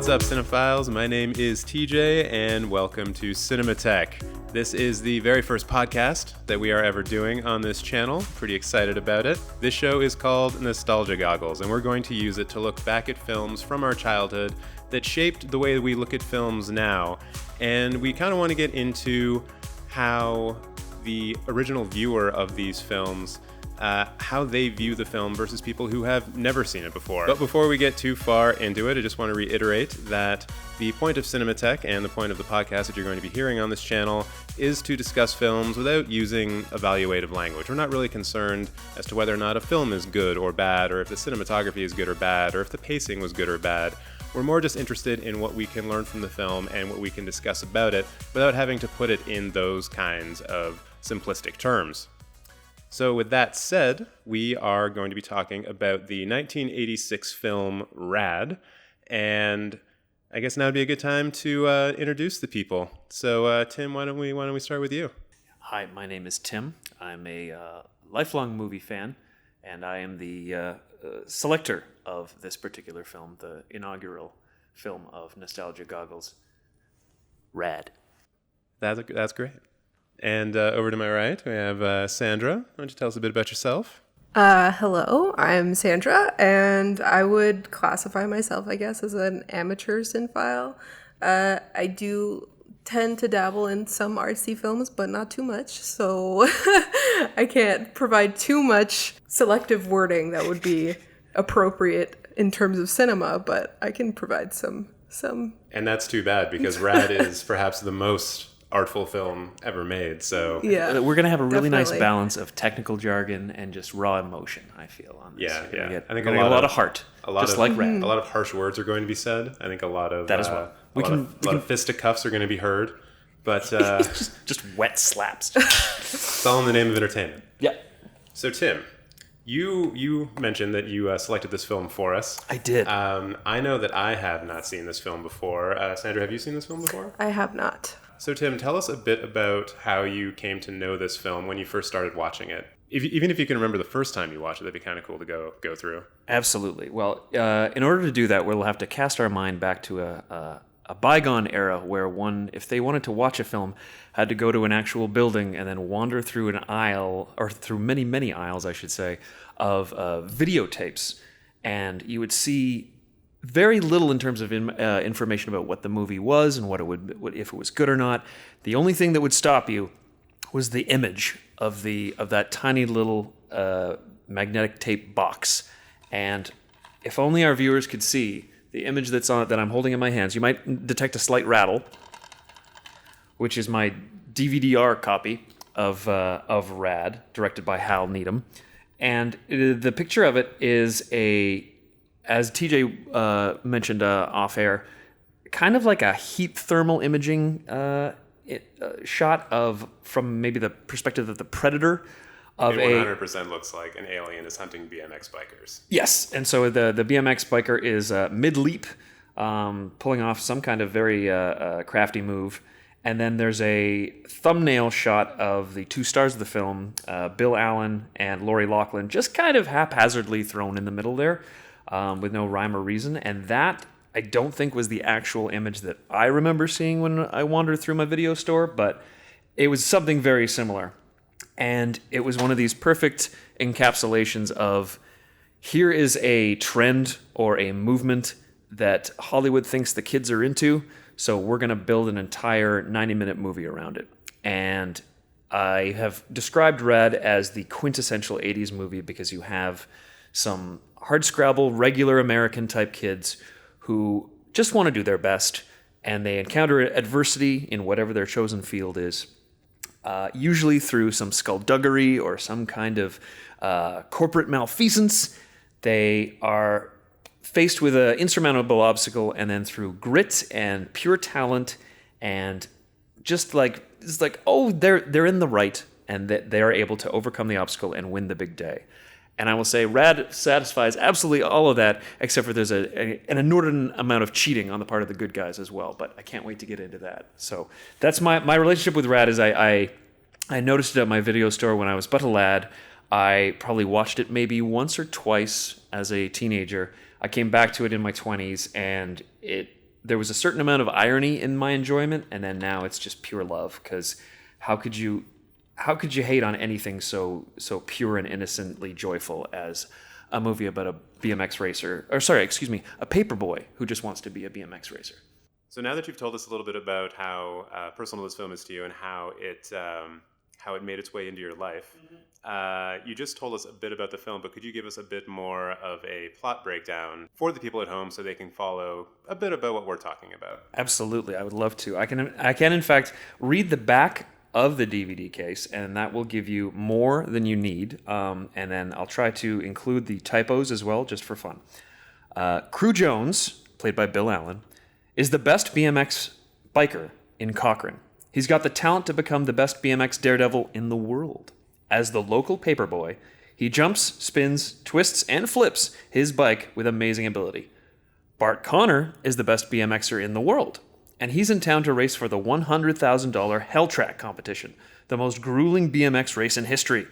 What's up, cinephiles? My name is TJ, and welcome to Cinemateq. This is the very first podcast that we are ever doing on this channel. Pretty excited about it. This show is called Nostalgia Goggles, and we're going to use it to look back at films from our childhood that shaped the way we look at films now. And we kind of want to get into how the original viewer of these films how they view the film versus people who have never seen it before. But before we get too far into it, I just want to reiterate that the point of Cinemateq and the point of the podcast that you're going to be hearing on this channel is to discuss films without using evaluative language. We're not really concerned as to whether or not a film is good or bad, or if the cinematography is good or bad, or if the pacing was good or bad. We're more just interested in what we can learn from the film and what we can discuss about it without having to put it in those kinds of simplistic terms. So with that said, we are going to be talking about the 1986 film RAD, and I guess now would be a good time to introduce the people. So Tim, why don't we start with you? Hi, my name is Tim. I'm a lifelong movie fan, and I am the selector of this particular film, the inaugural film of Nostalgia Goggles, RAD. That's great. And over to my right, we have Sandra. Why don't you tell us a bit about yourself? Hello, I'm Sandra, and I would classify myself, I guess, as an amateur cinephile. I do tend to dabble in some artsy films, but not too much, so I can't provide too much selective wording that would be appropriate in terms of cinema, but I can provide some. And that's too bad, because RAD is perhaps the most artful film ever made, so yeah, we're gonna have a really nice balance of technical jargon and just raw emotion, I feel, on this. Yeah. I think a lot of heart, just like RAD. A lot of harsh words are going to be said. I think a lot of that as well. A lot of fisticuffs are going to be heard, but just wet slaps. It's all in the name of entertainment. Yeah. So Tim, you mentioned that you selected this film for us. I did. I know that I have not seen this film before. Sandra, have you seen this film before? I have not. So Tim, tell us a bit about how you came to know this film when you first started watching it. Even if you can remember the first time you watched it, that'd be kind of cool to go through. Absolutely. Well, in order to do that, we'll have to cast our mind back to a bygone era where one, if they wanted to watch a film, had to go to an actual building and then wander through an aisle, or through many, many aisles, I should say, of videotapes. And you would see very little in terms of information about what the movie was and if it was good or not. The only thing that would stop you was the image of that tiny little magnetic tape box. And if only our viewers could see the image that's on it that I'm holding in my hands, you might detect a slight rattle, which is my DVD-R copy of RAD, directed by Hal Needham. And the picture of it is as TJ mentioned off air, kind of like a heat thermal imaging shot from maybe the perspective of the predator. It 100% looks like an alien is hunting BMX bikers. Yes, and so the BMX biker is mid-leap, pulling off some kind of very crafty move. And then there's a thumbnail shot of the two stars of the film, Bill Allen and Laurie Loughlin, just kind of haphazardly thrown in the middle there, with no rhyme or reason. And that, I don't think, was the actual image that I remember seeing when I wandered through my video store, but it was something very similar. And it was one of these perfect encapsulations of, here is a trend or a movement that Hollywood thinks the kids are into, so we're going to build an entire 90-minute movie around it. And I have described RAD as the quintessential 80's movie because you have some hardscrabble, regular American-type kids who just want to do their best, and they encounter adversity in whatever their chosen field is, usually through some skullduggery or some kind of corporate malfeasance. They are faced with an insurmountable obstacle, and then through grit and pure talent and just like, it's like, oh, they're in the right, and that they are able to overcome the obstacle and win the big day. And I will say RAD satisfies absolutely all of that, except for there's an inordinate amount of cheating on the part of the good guys as well. But I can't wait to get into that. So that's my relationship with RAD. Is I noticed it at my video store when I was but a lad. I probably watched it maybe once or twice as a teenager. I came back to it in my 20s, and it there was a certain amount of irony in my enjoyment, and then now it's just pure love. Because how could you hate on anything so pure and innocently joyful as a movie about a BMX racer, or sorry, excuse me, a paperboy who just wants to be a BMX racer? So now that you've told us a little bit about how personal this film is to you and how it made its way into your life, you just told us a bit about the film, but could you give us a bit more of a plot breakdown for the people at home so they can follow a bit about what we're talking about? Absolutely, I would love to. I can in fact read the back of the DVD case, and that will give you more than you need. And then I'll try to include the typos as well, just for fun. Crew Jones, played by Bill Allen, is the best BMX biker in Cochrane. He's got the talent to become the best BMX daredevil in the world. As the local paperboy, he jumps, spins, twists, and flips his bike with amazing ability. Bart Connor is the best BMXer in the world, and he's in town to race for the $100,000 Helltrack competition, the most grueling BMX race in history.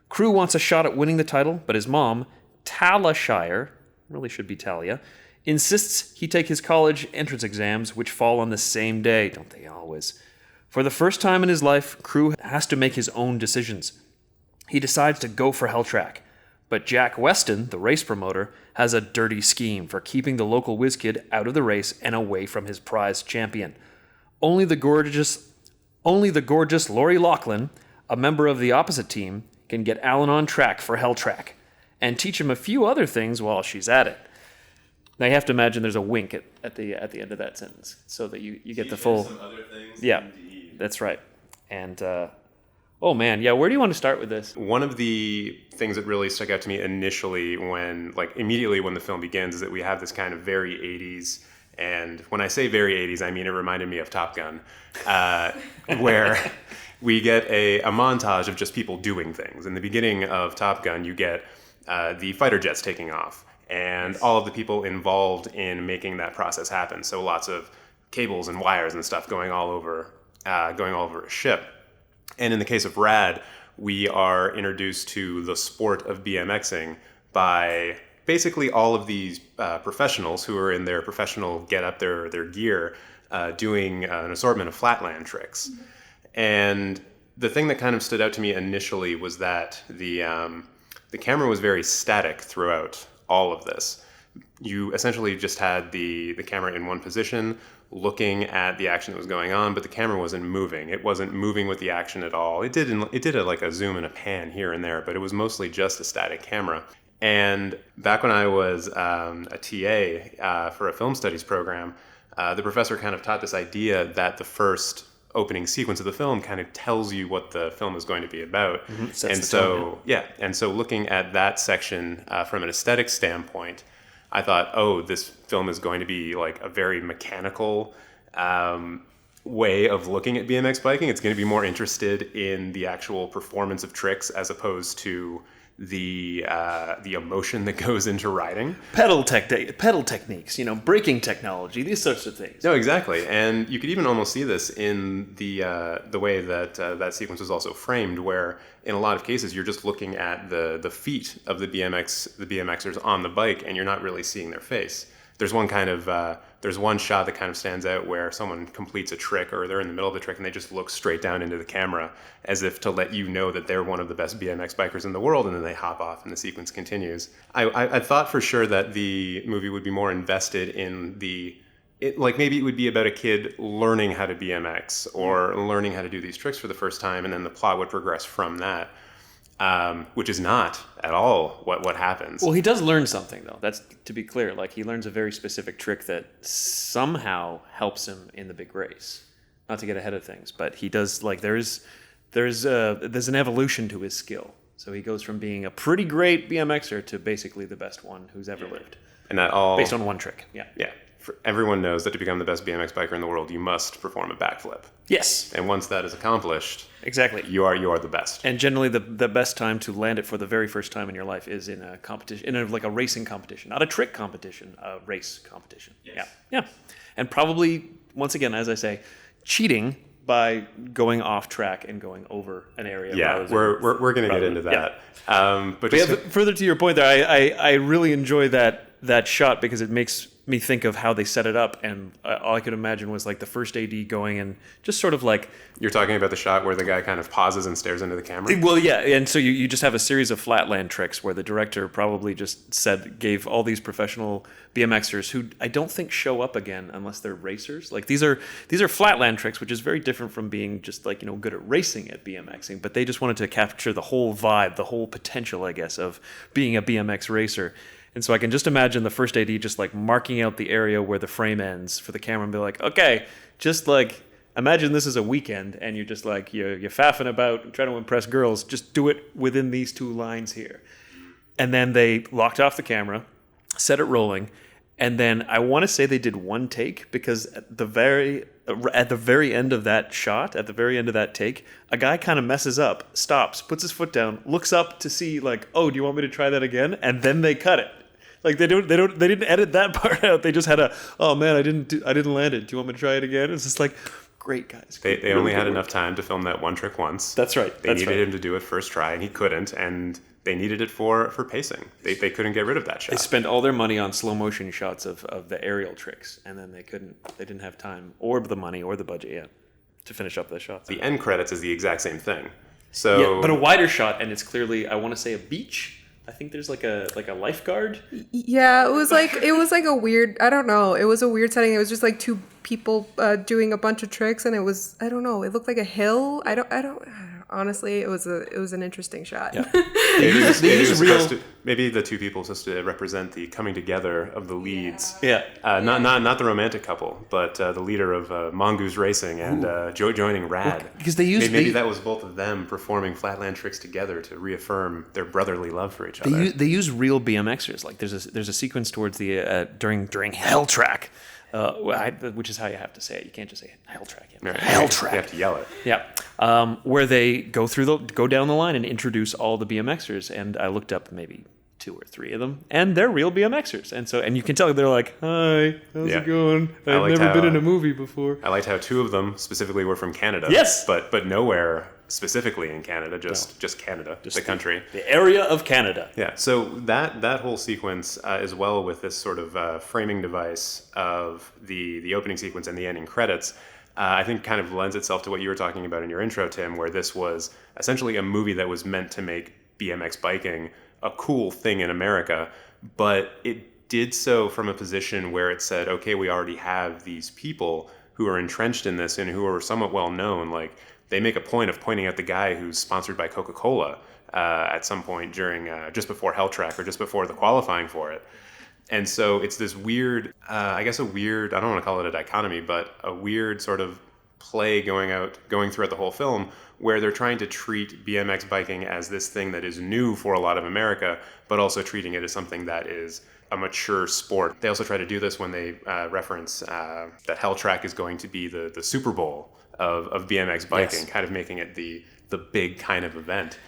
Crew wants a shot at winning the title, but his mom, Talashire, really should be Talia, insists he take his college entrance exams, which fall on the same day, don't they always? For the first time in his life, Crew has to make his own decisions. He decides to go for Helltrack, but Jack Weston, the race promoter, has a dirty scheme for keeping the local whiz kid out of the race and away from his prize champion. Only the gorgeous Laurie Loughlin, a member of the opposite team, can get Alan on track for Helltrack and teach him a few other things while she's at it. Now you have to imagine there's a wink at the end of that sentence, so that you get the full. Some other things. Yeah, that's right. And oh man, yeah. Where do you want to start with this? One of the things that really stuck out to me initially, immediately when the film begins, is that we have this kind of very 80s, and when I say very 80s, I mean it reminded me of Top Gun, where we get a montage of just people doing things. In the beginning of Top Gun, you get the fighter jets taking off, and all of the people involved in making that process happen. So lots of cables and wires and stuff going all over a ship. And in the case of RAD, we are introduced to the sport of BMXing by basically all of these professionals who are in their professional get-up, their gear, doing an assortment of flatland tricks. Mm-hmm. And the thing that kind of stood out to me initially was that the camera was very static throughout all of this. You essentially just had the camera in one position, looking at the action that was going on, but the camera wasn't moving. It wasn't moving with the action at all. It did like a zoom and a pan here and there, but it was mostly just a static camera. And back when I was a TA for a film studies program, the professor kind of taught this idea that the first opening sequence of the film kind of tells you what the film is going to be about. Mm-hmm. And so looking at that section from an aesthetic standpoint, I thought, oh, this film is going to be like a very mechanical way of looking at BMX biking. It's going to be more interested in the actual performance of tricks as opposed to the emotion that goes into riding. Pedal techniques, braking technology, these sorts of things. No, exactly. And you could even almost see this in the way that that sequence was also framed, where in a lot of cases you're just looking at the feet of the BMXers on the bike, and you're not really seeing their face. There's one shot that kind of stands out where someone completes a trick, or they're in the middle of the trick and they just look straight down into the camera as if to let you know that they're one of the best BMX bikers in the world, and then they hop off and the sequence continues. I thought for sure that the movie would be more invested in maybe it would be about a kid learning how to BMX or learning how to do these tricks for the first time, and then the plot would progress from that. Which is not at all what happens. Well, he does learn something, though. That's to be clear. Like, he learns a very specific trick that somehow helps him in the big race. Not to get ahead of things, but he does. Like, there's an evolution to his skill. So he goes from being a pretty great BMXer to basically the best one who's ever lived. And that all based on one trick. Yeah. Yeah. Everyone knows that to become the best BMX biker in the world, you must perform a backflip. Yes. And once that is accomplished, exactly, you are the best. And generally, the best time to land it for the very first time in your life is in a competition, like a racing competition, not a trick competition, a race competition. Yes. Yeah. And probably, once again, as I say, cheating by going off track and going over an area. Yeah, we're going to get into that. Yeah. But further to your point there, I really enjoy that that shot because it makes me think of how they set it up, and all I could imagine was like the first AD going and just sort of like... You're talking about the shot where the guy kind of pauses and stares into the camera? Well, yeah, and so you just have a series of flatland tricks where the director probably just gave all these professional BMXers who I don't think show up again unless they're racers. Like these are flatland tricks, which is very different from being just like, good at racing at BMXing, but they just wanted to capture the whole vibe, the whole potential, I guess, of being a BMX racer. And so I can just imagine the first AD just like marking out the area where the frame ends for the camera and be like, okay, just like imagine this is a weekend and you're just like, you're faffing about trying to impress girls. Just do it within these 2 lines here. And then they locked off the camera, set it rolling. And then I want to say they did 1 take because at the very end of that shot, at the very end of that take, a guy kind of messes up, stops, puts his foot down, looks up to see like, oh, do you want me to try that again? And then they cut it. Like they didn't edit that part out. They just had oh man, I didn't land it. Do you want me to try it again? It's just like, great guys. They only had enough time to film that 1 trick once. That's right. They needed him to do it first try, and he couldn't. And they needed it for pacing. They couldn't get rid of that shot. They spent all their money on slow motion shots of the aerial tricks, and then they didn't have time or the money or the budget to finish up the shots. The end credits is the exact same thing. So yeah, but a wider shot, and it's clearly, I want to say, a beach. I think there's like a lifeguard. Yeah, it was like a weird, I don't know. It was a weird setting. It was just like 2 people doing a bunch of tricks, and it was, I don't know. It looked like a hill. I don't honestly, it was an interesting shot. Yeah. Maybe the 2 people supposed to represent the coming together of the leads. Yeah. Not the romantic couple, but the leader of Mongoose Racing and joining RAD. Well, because maybe that was both of them performing flatland tricks together to reaffirm their brotherly love for each other. They use real BMXers. Like there's a sequence towards the during Helltrack. Which is how you have to say it. You can't just say Helltrack. Helltrack. You have to yell it. Yeah. Where they go down the line and introduce all the BMXers, and I looked up maybe 2 or 3 of them, and they're real BMXers, and you can tell they're like, "Hi, how's it going? I've never been in a movie before." I liked how 2 of them specifically were from Canada. Yes, but nowhere specifically in Canada, just Canada, just the country, the area of Canada. Yeah. So that whole sequence as well with this sort of framing device of the opening sequence and the ending credits. I think kind of lends itself to what you were talking about in your intro, Tim, where this was essentially a movie that was meant to make BMX biking a cool thing in America, but it did so from a position where it said, okay, we already have these people who are entrenched in this and who are somewhat well known. Like they make a point of pointing out the guy who's sponsored by Coca-Cola at some point during just before Helltrack or just before the qualifying for it. And so it's this weird, I don't want to call it a dichotomy, but a weird sort of play going throughout the whole film where they're trying to treat BMX biking as this thing that is new for a lot of America, but also treating it as something that is a mature sport. They also try to do this when they reference that Helltrack is going to be the Super Bowl of BMX biking, yes. Kind of making it the big kind of event.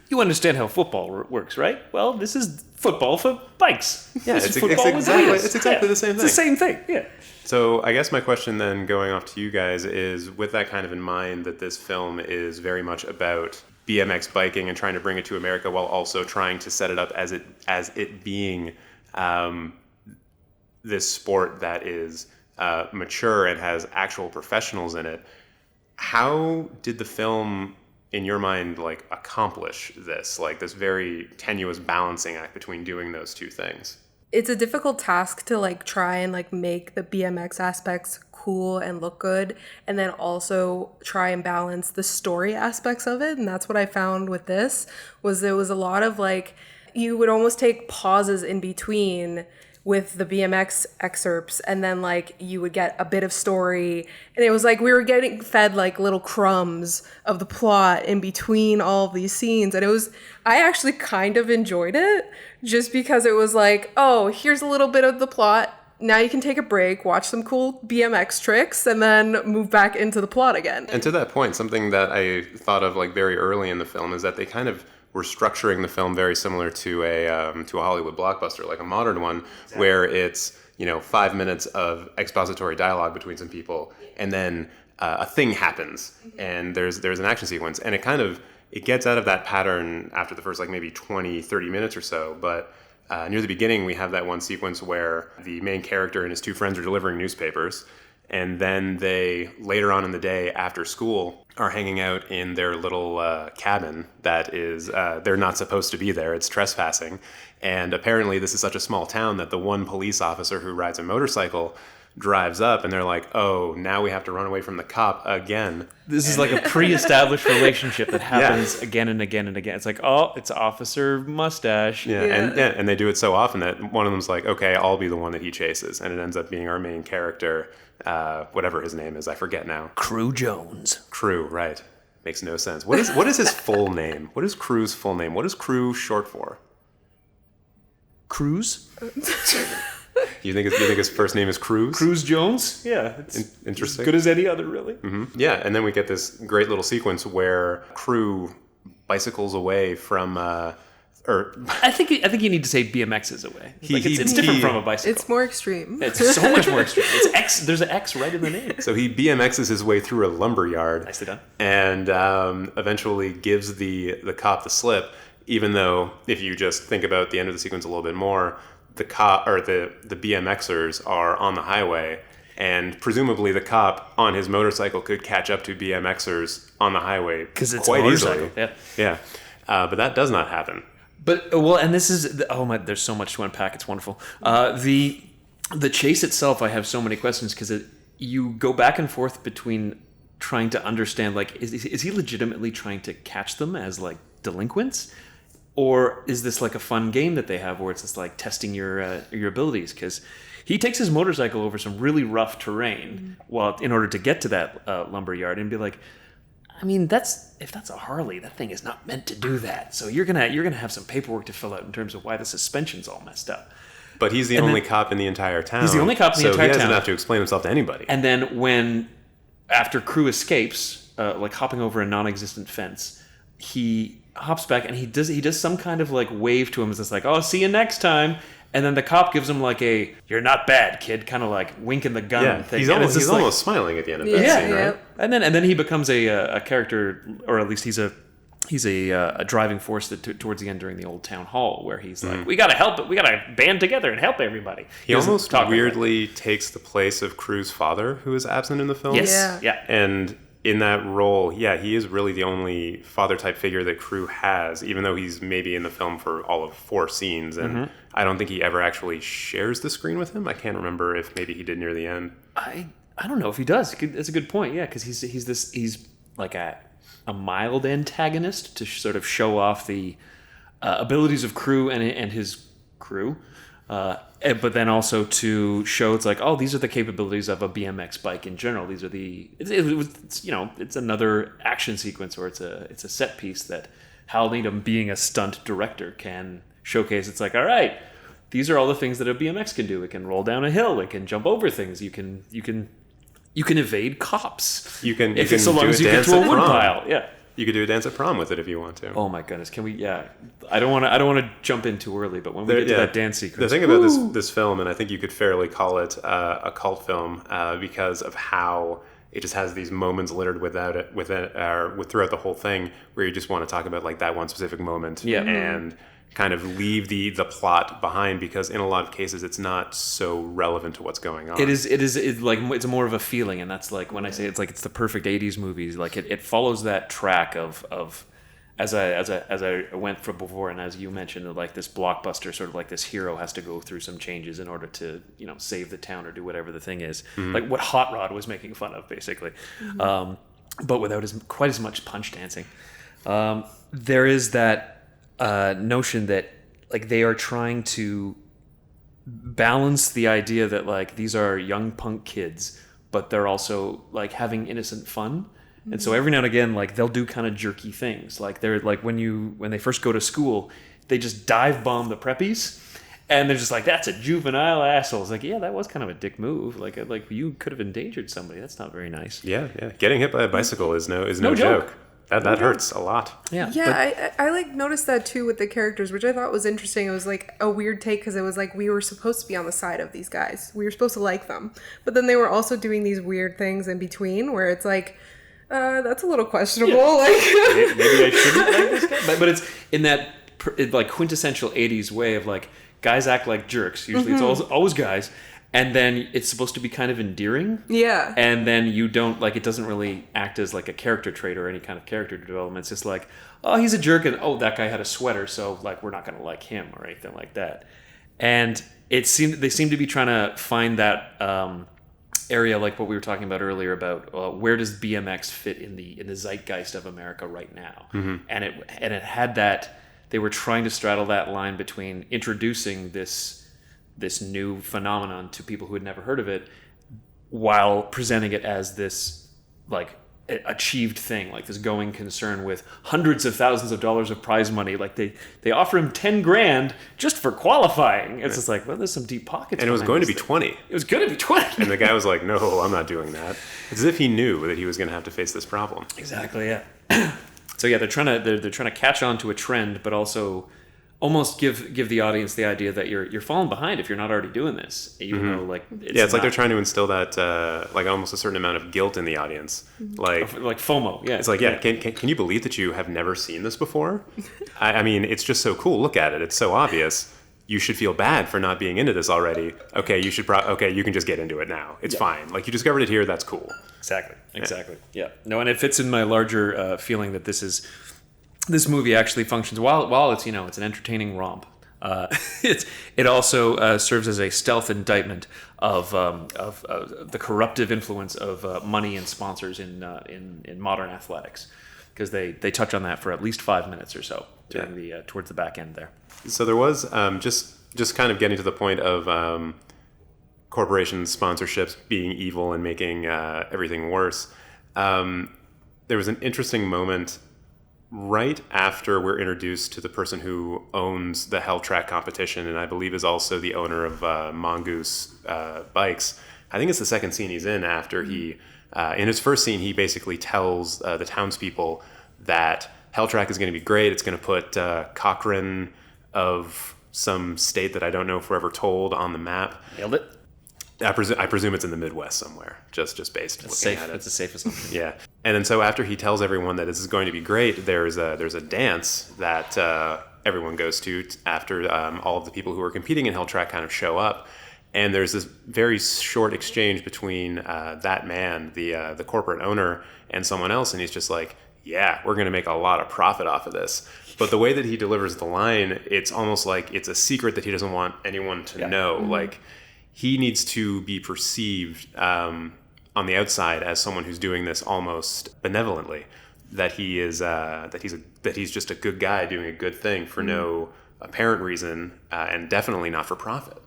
You understand how football works, right? Well, this is football for bikes. Yeah, it's exactly the same thing. It's the same thing, yeah. So I guess my question then going off to you guys is, with that kind of in mind, that this film is very much about BMX biking and trying to bring it to America while also trying to set it up as it being this sport that is mature and has actual professionals in it. How did the film, in your mind, like accomplish this very tenuous balancing act between doing those 2 things? It's a difficult task to like try and like make the BMX aspects cool and look good, and then also try and balance the story aspects of it. And that's what I found with this, was there was a lot of like, you would almost take pauses in between with the BMX excerpts, and then like you would get a bit of story, and it was like we were getting fed like little crumbs of the plot in between all of these scenes, and I actually kind of enjoyed it just because it was like, oh, here's a little bit of the plot, now you can take a break, watch some cool BMX tricks, and then move back into the plot again. And to that point, something that I thought of like very early in the film is that they kind of were structuring the film very similar to a Hollywood blockbuster, like a modern one, exactly. Where it's 5 minutes of expository dialogue between some people, and then a thing happens, and there's an action sequence, and it gets out of that pattern after the first like maybe 20-30 minutes or so. But near the beginning, we have that one sequence where the main character and his two friends are delivering newspapers. And then they, later on in the day after school, are hanging out in their little cabin that is, they're not supposed to be there. It's trespassing. And apparently this is such a small town that the one police officer who rides a motorcycle drives up and they're like, oh, now we have to run away from the cop again. This is like a pre-established relationship that happens again and again and again. It's like, oh, it's Officer Mustache. And they do it so often that one of them's like, okay, I'll be the one that he chases. And it ends up being our main character, whatever his name is. I forget now. Crew Jones. Crew, right. Makes no sense. What is his full name? What is Crew's full name? What is Crew short for? Cruz? You think his first name is Cruz? Cruz Jones? Yeah. It's interesting. As good as any other, really. Mm-hmm. Yeah, and then we get this great little sequence where Crew bicycles away from... I think you need to say BMXs away. It's different from a bicycle. It's more extreme. It's so much more extreme. It's X. There's an X right in the name. So he BMXs his way through a lumber yard. Nicely done. And eventually gives the cop the slip, even though if you just think about the end of the sequence a little bit more, the cop or the BMXers are on the highway, and presumably the cop on his motorcycle could catch up to BMXers on the highway quite easily. Yeah. But that does not happen. But and this is there's so much to unpack. It's wonderful. The chase itself, I have so many questions because you go back and forth between trying to understand, like, is he legitimately trying to catch them as like delinquents, or is this like a fun game that they have where it's just like testing your abilities? Because he takes his motorcycle over some really rough terrain, in order to get to that lumber yard, and be like, I mean, if that's a Harley, that thing is not meant to do that. So you're gonna have some paperwork to fill out in terms of why the suspension's all messed up. But he's the only cop in the entire town. He's the only cop in the entire town. So he doesn't have to explain himself to anybody. And then after Crew escapes, like hopping over a non-existent fence, he hops back and he does some kind of like wave to him. It's just like, oh, see you next time. And then the cop gives him like a "you're not bad, kid," kind of like winking the gun thing. He's almost smiling at the end of that scene, right? And then he becomes a character, or at least he's a driving force towards the end during the old town hall, where he's like, we gotta help it, we gotta band together and help everybody. He almost weirdly takes the place of Crew's father, who is absent in the film. Yes, yeah. And in that role, he is really the only father-type figure that Crew has, even though he's maybe in the film for all of 4 scenes, and I don't think he ever actually shares the screen with him. I can't remember if maybe he did near the end. I don't know if he does. That's a good point, because he's like a mild antagonist to sort of show off the abilities of Crew and his crew, but then also to show it's like, oh, these are the capabilities of a BMX bike in general. These are it's another action sequence, or it's a set piece that Hal Needham, being a stunt director, can showcase. It's like, all right, these are all the things that a BMX can do. It can roll down a hill. It can jump over things. You can evade cops. You can so long as you get to a woodpile. Yeah. You could do a dance at prom with it if you want to. Oh my goodness, can we? Yeah, I don't want to jump in too early, but when we get to that dance sequence, the thing about this film, and I think you could fairly call it a cult film because of how it just has these moments littered throughout the whole thing, where you just want to talk about like that one specific moment, and kind of leave the plot behind, because in a lot of cases it's not so relevant to what's going on. It's more of a feeling, and that's like when I say it's the perfect 80s movies. Like it follows that track of as I went from before, and as you mentioned, like this blockbuster, sort of like this hero has to go through some changes in order to save the town or do whatever the thing is, like what Hot Rod was making fun of, basically, but without quite as much punch dancing. There is that notion that like they are trying to balance the idea that like these are young punk kids, but they're also like having innocent fun. And so every now and again, like they'll do kind of jerky things. Like they're like when they first go to school, they just dive bomb the preppies, and they're just like, that's a juvenile asshole. It's like, yeah, that was kind of a dick move. Like you could have endangered somebody. That's not very nice. Yeah. Getting hit by a bicycle is no joke. That hurts a lot. Yeah, I like noticed that too with the characters, which I thought was interesting. It was like a weird take, because it was like we were supposed to be on the side of these guys. We were supposed to like them. But then they were also doing these weird things in between where it's like, that's a little questionable. Yeah. Like maybe I shouldn't like this guy. But it's in that like quintessential 80s way of like guys act like jerks. Usually it's always guys. And then it's supposed to be kind of endearing. Yeah. And then you don't, like, it doesn't really act as like a character trait or any kind of character development. It's just like, oh, he's a jerk, and oh, that guy had a sweater, so like we're not going to like him or anything like that. And they seem to be trying to find that area, like what we were talking about earlier, about where does BMX fit in the zeitgeist of America right now. And it had that, they were trying to straddle that line between introducing this new phenomenon to people who had never heard of it, while presenting it as this like achieved thing, like this going concern with hundreds of thousands of dollars of prize money. Like they offer him $10,000 just for qualifying. It's just like, well, there's some deep pockets. And it was going to be 20. It was going to be 20. And the guy was like, no, I'm not doing that. It's as if he knew that he was going to have to face this problem. Exactly. Yeah. So yeah, they're trying to catch on to a trend, but also almost give the audience the idea that you're falling behind if you're not already doing this, even though like it's like they're trying to instill that like almost a certain amount of guilt in the audience, like FOMO. Yeah, it's like, yeah, can you believe that you have never seen this before? I mean, it's just so cool. Look at it; it's so obvious. You should feel bad for not being into this already. Okay, you should you can just get into it now. It's fine. Like, you discovered it here. That's cool. Exactly. Yeah. No, and it fits in my larger feeling that this movie actually functions while it's it's an entertaining romp. It also serves as a stealth indictment of the corruptive influence of money and sponsors in modern athletics, because they touch on that for at least 5 minutes or so during the towards the back end there. So there was just kind of getting to the point of corporations sponsorships being evil and making everything worse. There was an interesting moment right after we're introduced to the person who owns the Helltrack competition, and I believe is also the owner of Mongoose Bikes. I think it's the second scene he's in, after he, in his first scene, he basically tells the townspeople that Helltrack is going to be great. It's going to put Cochrane of some state that I don't know if we're ever told on the map. Nailed it. I presume it's in the Midwest somewhere, just based looking at it. That's a safe assumption. Yeah. And then so after he tells everyone that this is going to be great, there's a dance that everyone goes to after all of the people who are competing in Helltrack kind of show up. And there's this very short exchange between that man, the corporate owner, and someone else, and he's just like, yeah, we're going to make a lot of profit off of this. But the way that he delivers the line, it's almost like it's a secret that he doesn't want anyone to know. Mm-hmm. Like, he needs to be perceived on the outside as someone who's doing this almost benevolently, that he is that he's just a good guy doing a good thing for no apparent reason, and definitely not for profit.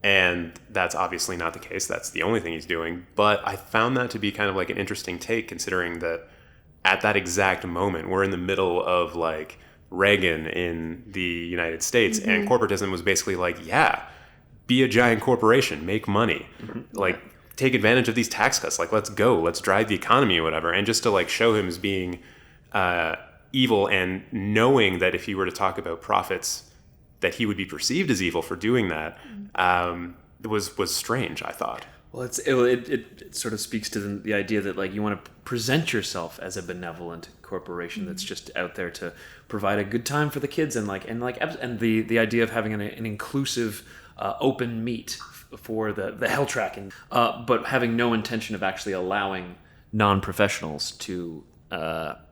And that's obviously not the case. That's the only thing he's doing. But I found that to be kind of like an interesting take, considering that at that exact moment, we're in the middle of like Reagan in the United States, and corporatism was basically like, yeah, be a giant corporation, make money, like take advantage of these tax cuts, like let's go, let's drive the economy or whatever. And just to like show him as being evil, and knowing that if he were to talk about profits, that he would be perceived as evil for doing that, was strange, I thought. Well, it sort of speaks to the idea that like you want to present yourself as a benevolent corporation that's just out there to provide a good time for the kids, and the idea of having an inclusive, open meet for the Helltrack, but having no intention of actually allowing non-professionals to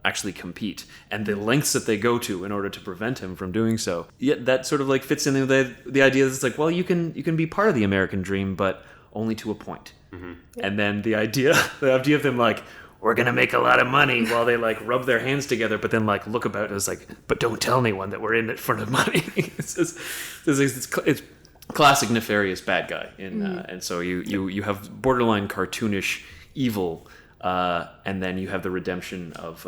actually compete, and the lengths that they go to in order to prevent him from doing so. Yet that sort of like fits in the idea that it's like, well, you can be part of the American dream, but only to a point. And then the idea of them like, we're gonna make a lot of money, while they like rub their hands together, but then like look about it as like, but don't tell anyone that we're in it for the money. It's classic nefarious bad guy, and so you have borderline cartoonish evil, and then you have the redemption of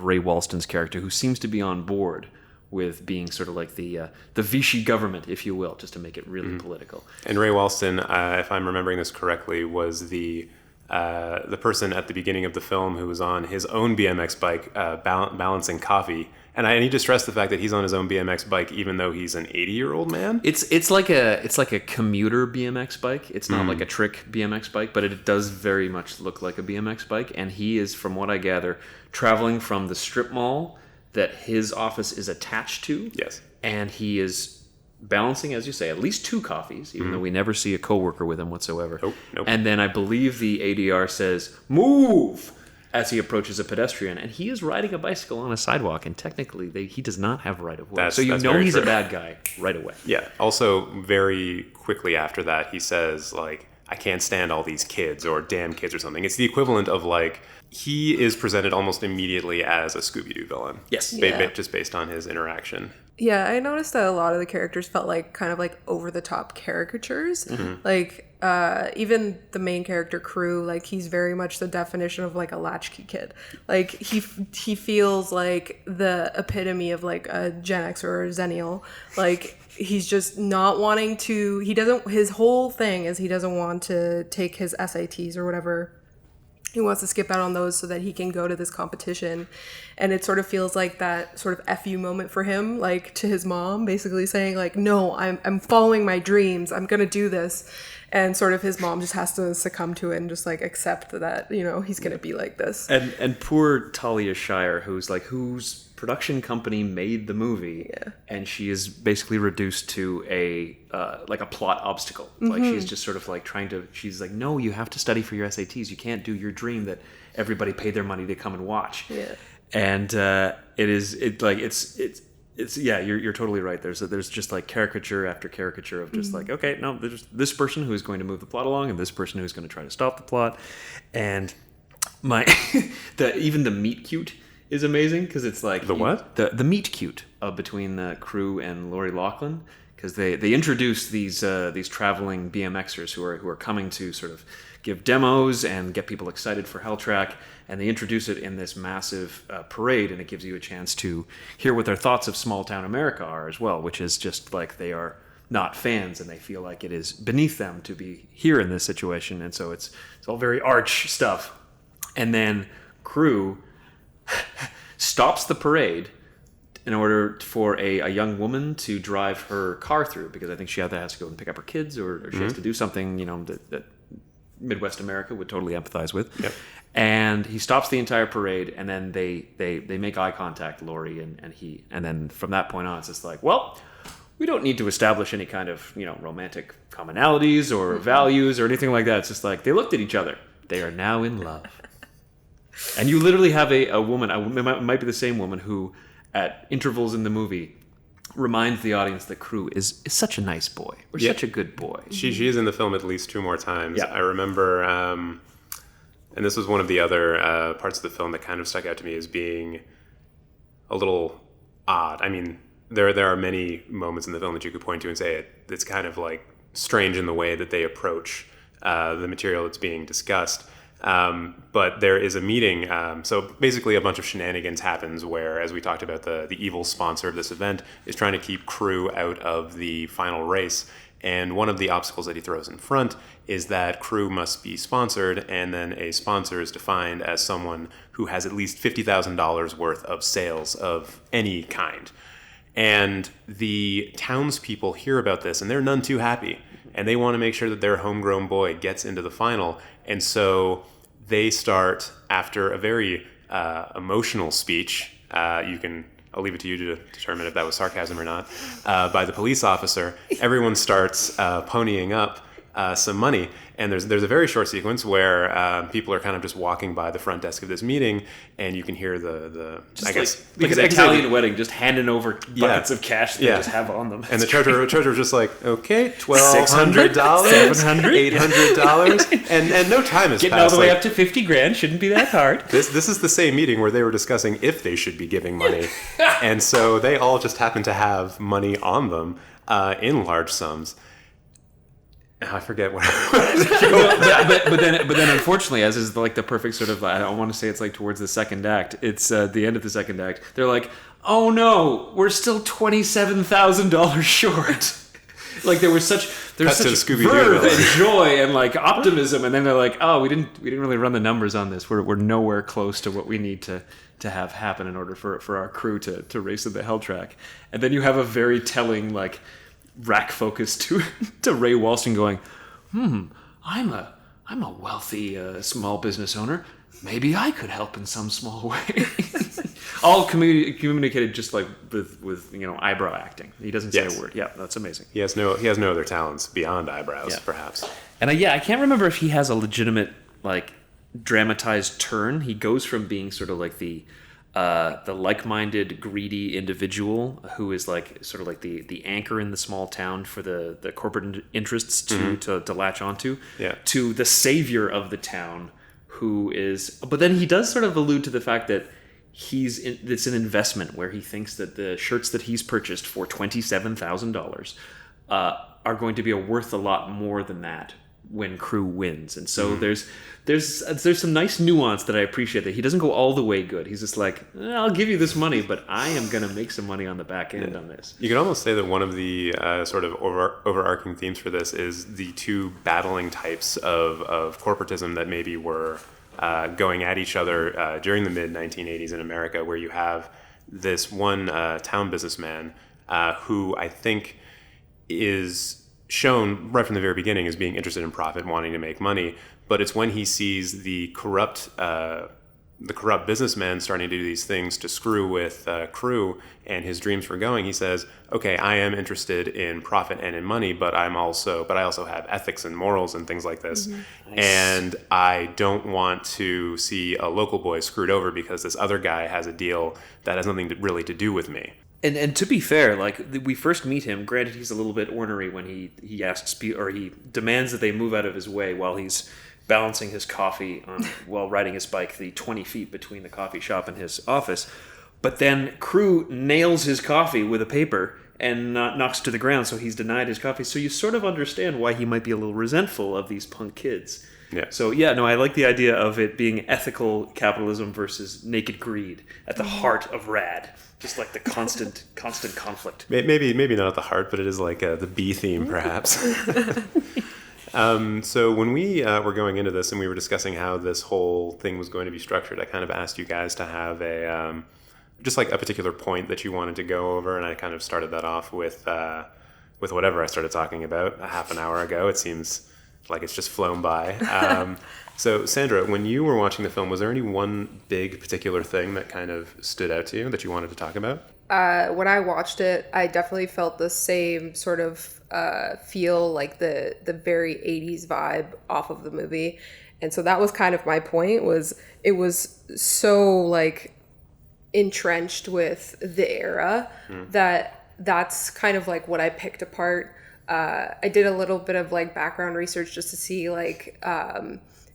Ray Walston's character, who seems to be on board with being sort of like the Vichy government, if you will, just to make it really political. And Ray Walston, if I'm remembering this correctly, was the person at the beginning of the film who was on his own BMX bike balancing coffee. And I need to stress the fact that he's on his own BMX bike, even though he's an 80-year-old man. It's like a commuter BMX bike. It's not like a trick BMX bike, but it does very much look like a BMX bike. And he is, from what I gather, traveling from the strip mall that his office is attached to. Yes. And he is balancing, as you say, at least 2 coffees, even though we never see a coworker with him whatsoever. Nope. And then I believe the ADR says, "Move!" as he approaches a pedestrian, and he is riding a bicycle on a sidewalk, and technically he does not have right of way. So you know he's a bad guy right away. Yeah. Also, very quickly after that, he says, like, I can't stand all these kids, or damn kids, or something. It's the equivalent of, like, he is presented almost immediately as a Scooby-Doo villain. Yes. Just based on his interaction. Yeah, I noticed that a lot of the characters felt like kind of like over-the-top caricatures. Like, even the main character, Crew, like, he's very much the definition of, like, a latchkey kid. Like, he feels like the epitome of, like, a Gen X or a Zennial. Like, he's just not wanting to... His whole thing is he doesn't want to take his SATs or whatever. He wants to skip out on those so that he can go to this competition. And it sort of feels like that sort of FU moment for him, like, to his mom, basically saying, like, no, I'm following my dreams. I'm going to do this. And sort of his mom just has to succumb to it and just, like, accept that, you know, he's going to be like this. And poor Talia Shire, whose production company made the movie, and she is basically reduced to a plot obstacle. Like, she's just sort of like she's like, no, you have to study for your SATs. You can't do your dream that everybody paid their money to come and watch. Yeah. And you're totally right. There's just like caricature after caricature of just like, okay, no, there's this person who is going to move the plot along, and this person who's going to try to stop the plot. And even the meet cute is amazing, because it's like the what? The meet cute between the Crew and Laurie Loughlin, because they introduce these traveling BMXers who are coming to sort of give demos and get people excited for Helltrack, and they introduce it in this massive parade, and it gives you a chance to hear what their thoughts of small town America are as well, which is just like they are not fans and they feel like it is beneath them to be here in this situation, and so it's all very arch stuff. And then Crew stops the parade in order for a young woman to drive her car through, because I think she either has to go and pick up her kids or she has to do something, you know, that Midwest America would totally empathize with. Yep. And he stops the entire parade, and then they make eye contact, Laurie and he, and then from that point on, it's just like, well, we don't need to establish any kind of, you know, romantic commonalities or values or anything like that. It's just like they looked at each other. They are now in love. And you literally have a woman, it might be the same woman, who at intervals in the movie reminds the audience that Crew is such a nice boy, or such a good boy. She is in the film at least 2 more times. Yeah. I remember, and this was one of the other parts of the film that kind of stuck out to me as being a little odd. I mean, there are many moments in the film that you could point to and say it's kind of like strange in the way that they approach the material that's being discussed. But there is a meeting. So basically a bunch of shenanigans happens where, as we talked about, the evil sponsor of this event is trying to keep Crew out of the final race. And one of the obstacles that he throws in front is that Crew must be sponsored, and then a sponsor is defined as someone who has at least $50,000 worth of sales of any kind. And the townspeople hear about this, and they're none too happy. And they want to make sure that their homegrown boy gets into the final. And so they start, after a very emotional speech, I'll leave it to you to determine if that was sarcasm or not, by the police officer, everyone starts ponying up some money. And there's a very short sequence where people are kind of just walking by the front desk of this meeting, and you can hear the I guess like an Italian wedding, just handing over buckets of cash that they just have on them. And the treasurer was just like, okay, $1,200, $700, $800, and no time has getting passed. All the way up to $50,000 shouldn't be that hard. This is the same meeting where they were discussing if they should be giving money, and so they all just happen to have money on them in large sums. I forget what. but then unfortunately, as is like the perfect sort of, I don't want to say it's like towards the second act. It's the end of the second act. They're like, oh no, we're still $27,000 short. Like there was such verve and joy and like optimism, and then they're like, oh, we didn't really run the numbers on this. We're nowhere close to what we need to have happen in order for our crew to race at the Helltrack. And then you have a very telling like rack focus to Ray Walston going, I'm a wealthy small business owner. maybe I could help in some small way. All communicated just like with eyebrow acting. He doesn't say a word. Yeah, that's amazing. He has no other talents beyond eyebrows, perhaps. And I can't remember if he has a legitimate like dramatized turn. He goes from being sort of like the like-minded, greedy individual who is like sort of like the anchor in the small town for the corporate interests to latch onto, to the savior of the town, who is. But then he does sort of allude to the fact that it's an investment where he thinks that the shirts that he's purchased for $27,000 are going to be worth a lot more than that when crew wins. And so there's some nice nuance that I appreciate, that he doesn't go all the way good. He's just like, I'll give you this money, but I am going to make some money on the back end on this. You could almost say that one of the sort of overarching themes for this is the two battling types of corporatism that maybe were going at each other during the mid-1980s in America, where you have this one town businessman who I think is shown right from the very beginning as being interested in profit, wanting to make money. But it's when he sees the corrupt businessman starting to do these things to screw with crew and his dreams for going, he says, okay, I am interested in profit and in money, but I also have ethics and morals and things like this. Mm-hmm. Nice. And I don't want to see a local boy screwed over because this other guy has a deal that has nothing really to do with me. And to be fair, like we first meet him, granted he's a little bit ornery when he asks or he demands that they move out of his way while he's balancing his coffee while riding his bike the 20 feet between the coffee shop and his office. But then crew nails his coffee with a paper and knocks to the ground, so he's denied his coffee. So you sort of understand why he might be a little resentful of these punk kids. Yeah. So I like the idea of it being ethical capitalism versus naked greed at the heart of RAD. Just like the constant conflict. Maybe not at the heart, but it is like the B theme, perhaps. So when we were going into this and we were discussing how this whole thing was going to be structured, I kind of asked you guys to have just like a particular point that you wanted to go over, and I kind of started that off with whatever I started talking about a half an hour ago. It seems like it's just flown by. So, Sandra, when you were watching the film, was there any one big particular thing that kind of stood out to you that you wanted to talk about? When I watched it, I definitely felt the same sort of feel, like the very 80s vibe off of the movie. And so that was kind of my point, was it was so like entrenched with the era that's kind of like what I picked apart. I did a little bit of like background research just to see like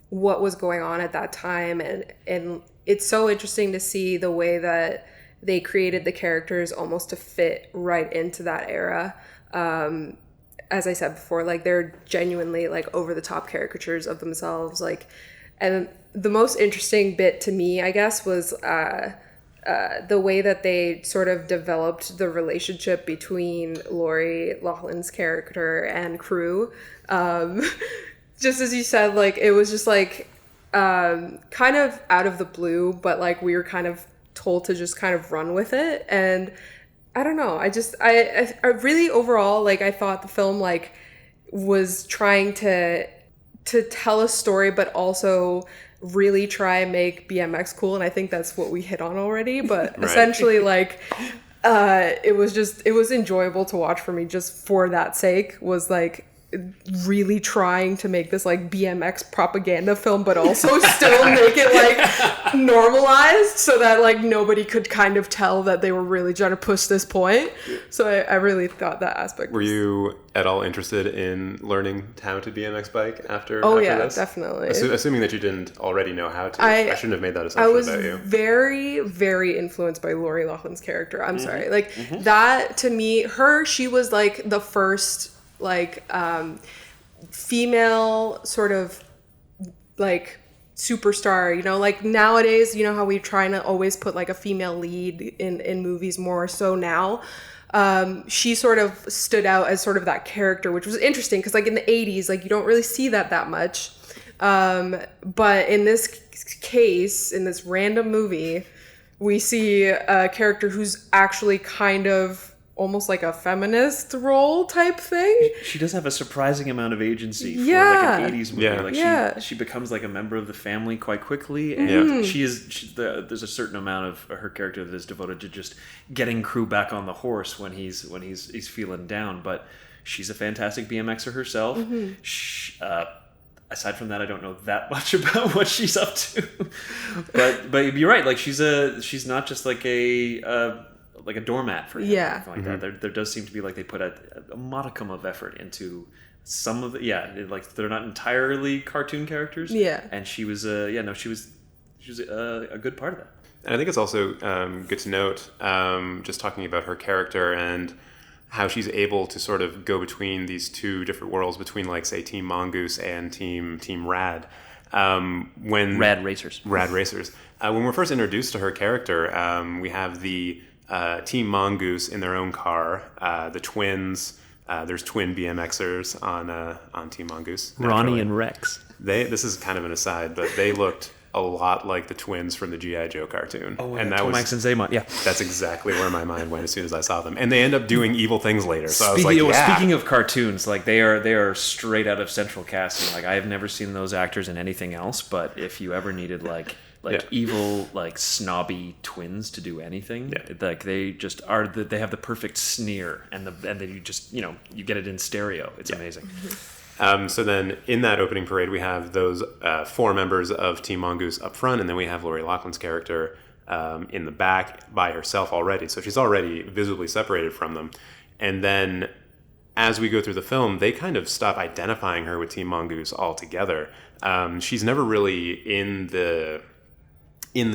what was going on at that time, and it's so interesting to see the way that they created the characters almost to fit right into that era. As I said before, like they're genuinely like over the top caricatures of themselves. Like, and the most interesting bit to me, I guess, was the way that they sort of developed the relationship between Laurie Loughlin's character and crew. Just as you said, like it was just like kind of out of the blue, but like we were kind of told to just kind of run with it. And I don't know, I really overall, like I thought the film like was trying to tell a story, but also really try and make BMX cool, and I think that's what we hit on already. But right. Essentially, like it was enjoyable to watch for me just for that sake. Was like really trying to make this like BMX propaganda film, but also still make it like normalized so that like nobody could kind of tell that they were really trying to push this point. So I really thought that aspect. Were you at all interested in learning how to BMX bike after this? Definitely. Assuming that you didn't already know how to. I shouldn't have made that assumption about you. I was very, very influenced by Laurie Loughlin's character. I'm sorry. Like that to me, she was like the first like female sort of like superstar, you know, like nowadays, you know how we try to always put like a female lead in movies more so now. She sort of stood out as sort of that character, which was interesting because like in the 80s, like you don't really see that much. But in this case, in this random movie, we see a character who's actually kind of almost like a feminist role type thing. She does have a surprising amount of agency for Yeah. like an 80s movie. Yeah. Like she becomes like a member of the family quite quickly, and there's a certain amount of her character that is devoted to just getting crew back on the horse when he's feeling down. But she's a fantastic BMXer herself. Aside from that, I don't know that much about what she's up to. but you're right. Like she's not just like a doormat for him. Yeah. Or something like that. There does seem to be like they put a modicum of effort into some of the like they're not entirely cartoon characters. Yeah. And she was she was a good part of that. And I think it's also good to note, just talking about her character and how she's able to sort of go between these two different worlds, between like say Team Mongoose and Team RAD. When Rad Racers. When we're first introduced to her character, we have the Team Mongoose in their own car, the twins. There's twin BMXers on Team Mongoose. Ronnie and Rex. This is kind of an aside, but they looked a lot like the twins from the G.I. Joe cartoon. Oh, and Tomax and Zaymon, yeah. That's exactly where my mind went as soon as I saw them. And they end up doing evil things later. So I was like, Speaking of cartoons, like they are straight out of Central Casting. Like I have never seen those actors in anything else, but if you ever needed like evil, like snobby twins to do anything, like they just are. They have the perfect sneer, and then you just you get it in stereo. It's amazing. So then in that opening parade, we have those 4 members of Team Mongoose up front, and then we have Laurie Loughlin's character in the back by herself already. So she's already visibly separated from them. And then as we go through the film, they kind of stop identifying her with Team Mongoose altogether. She's never really in the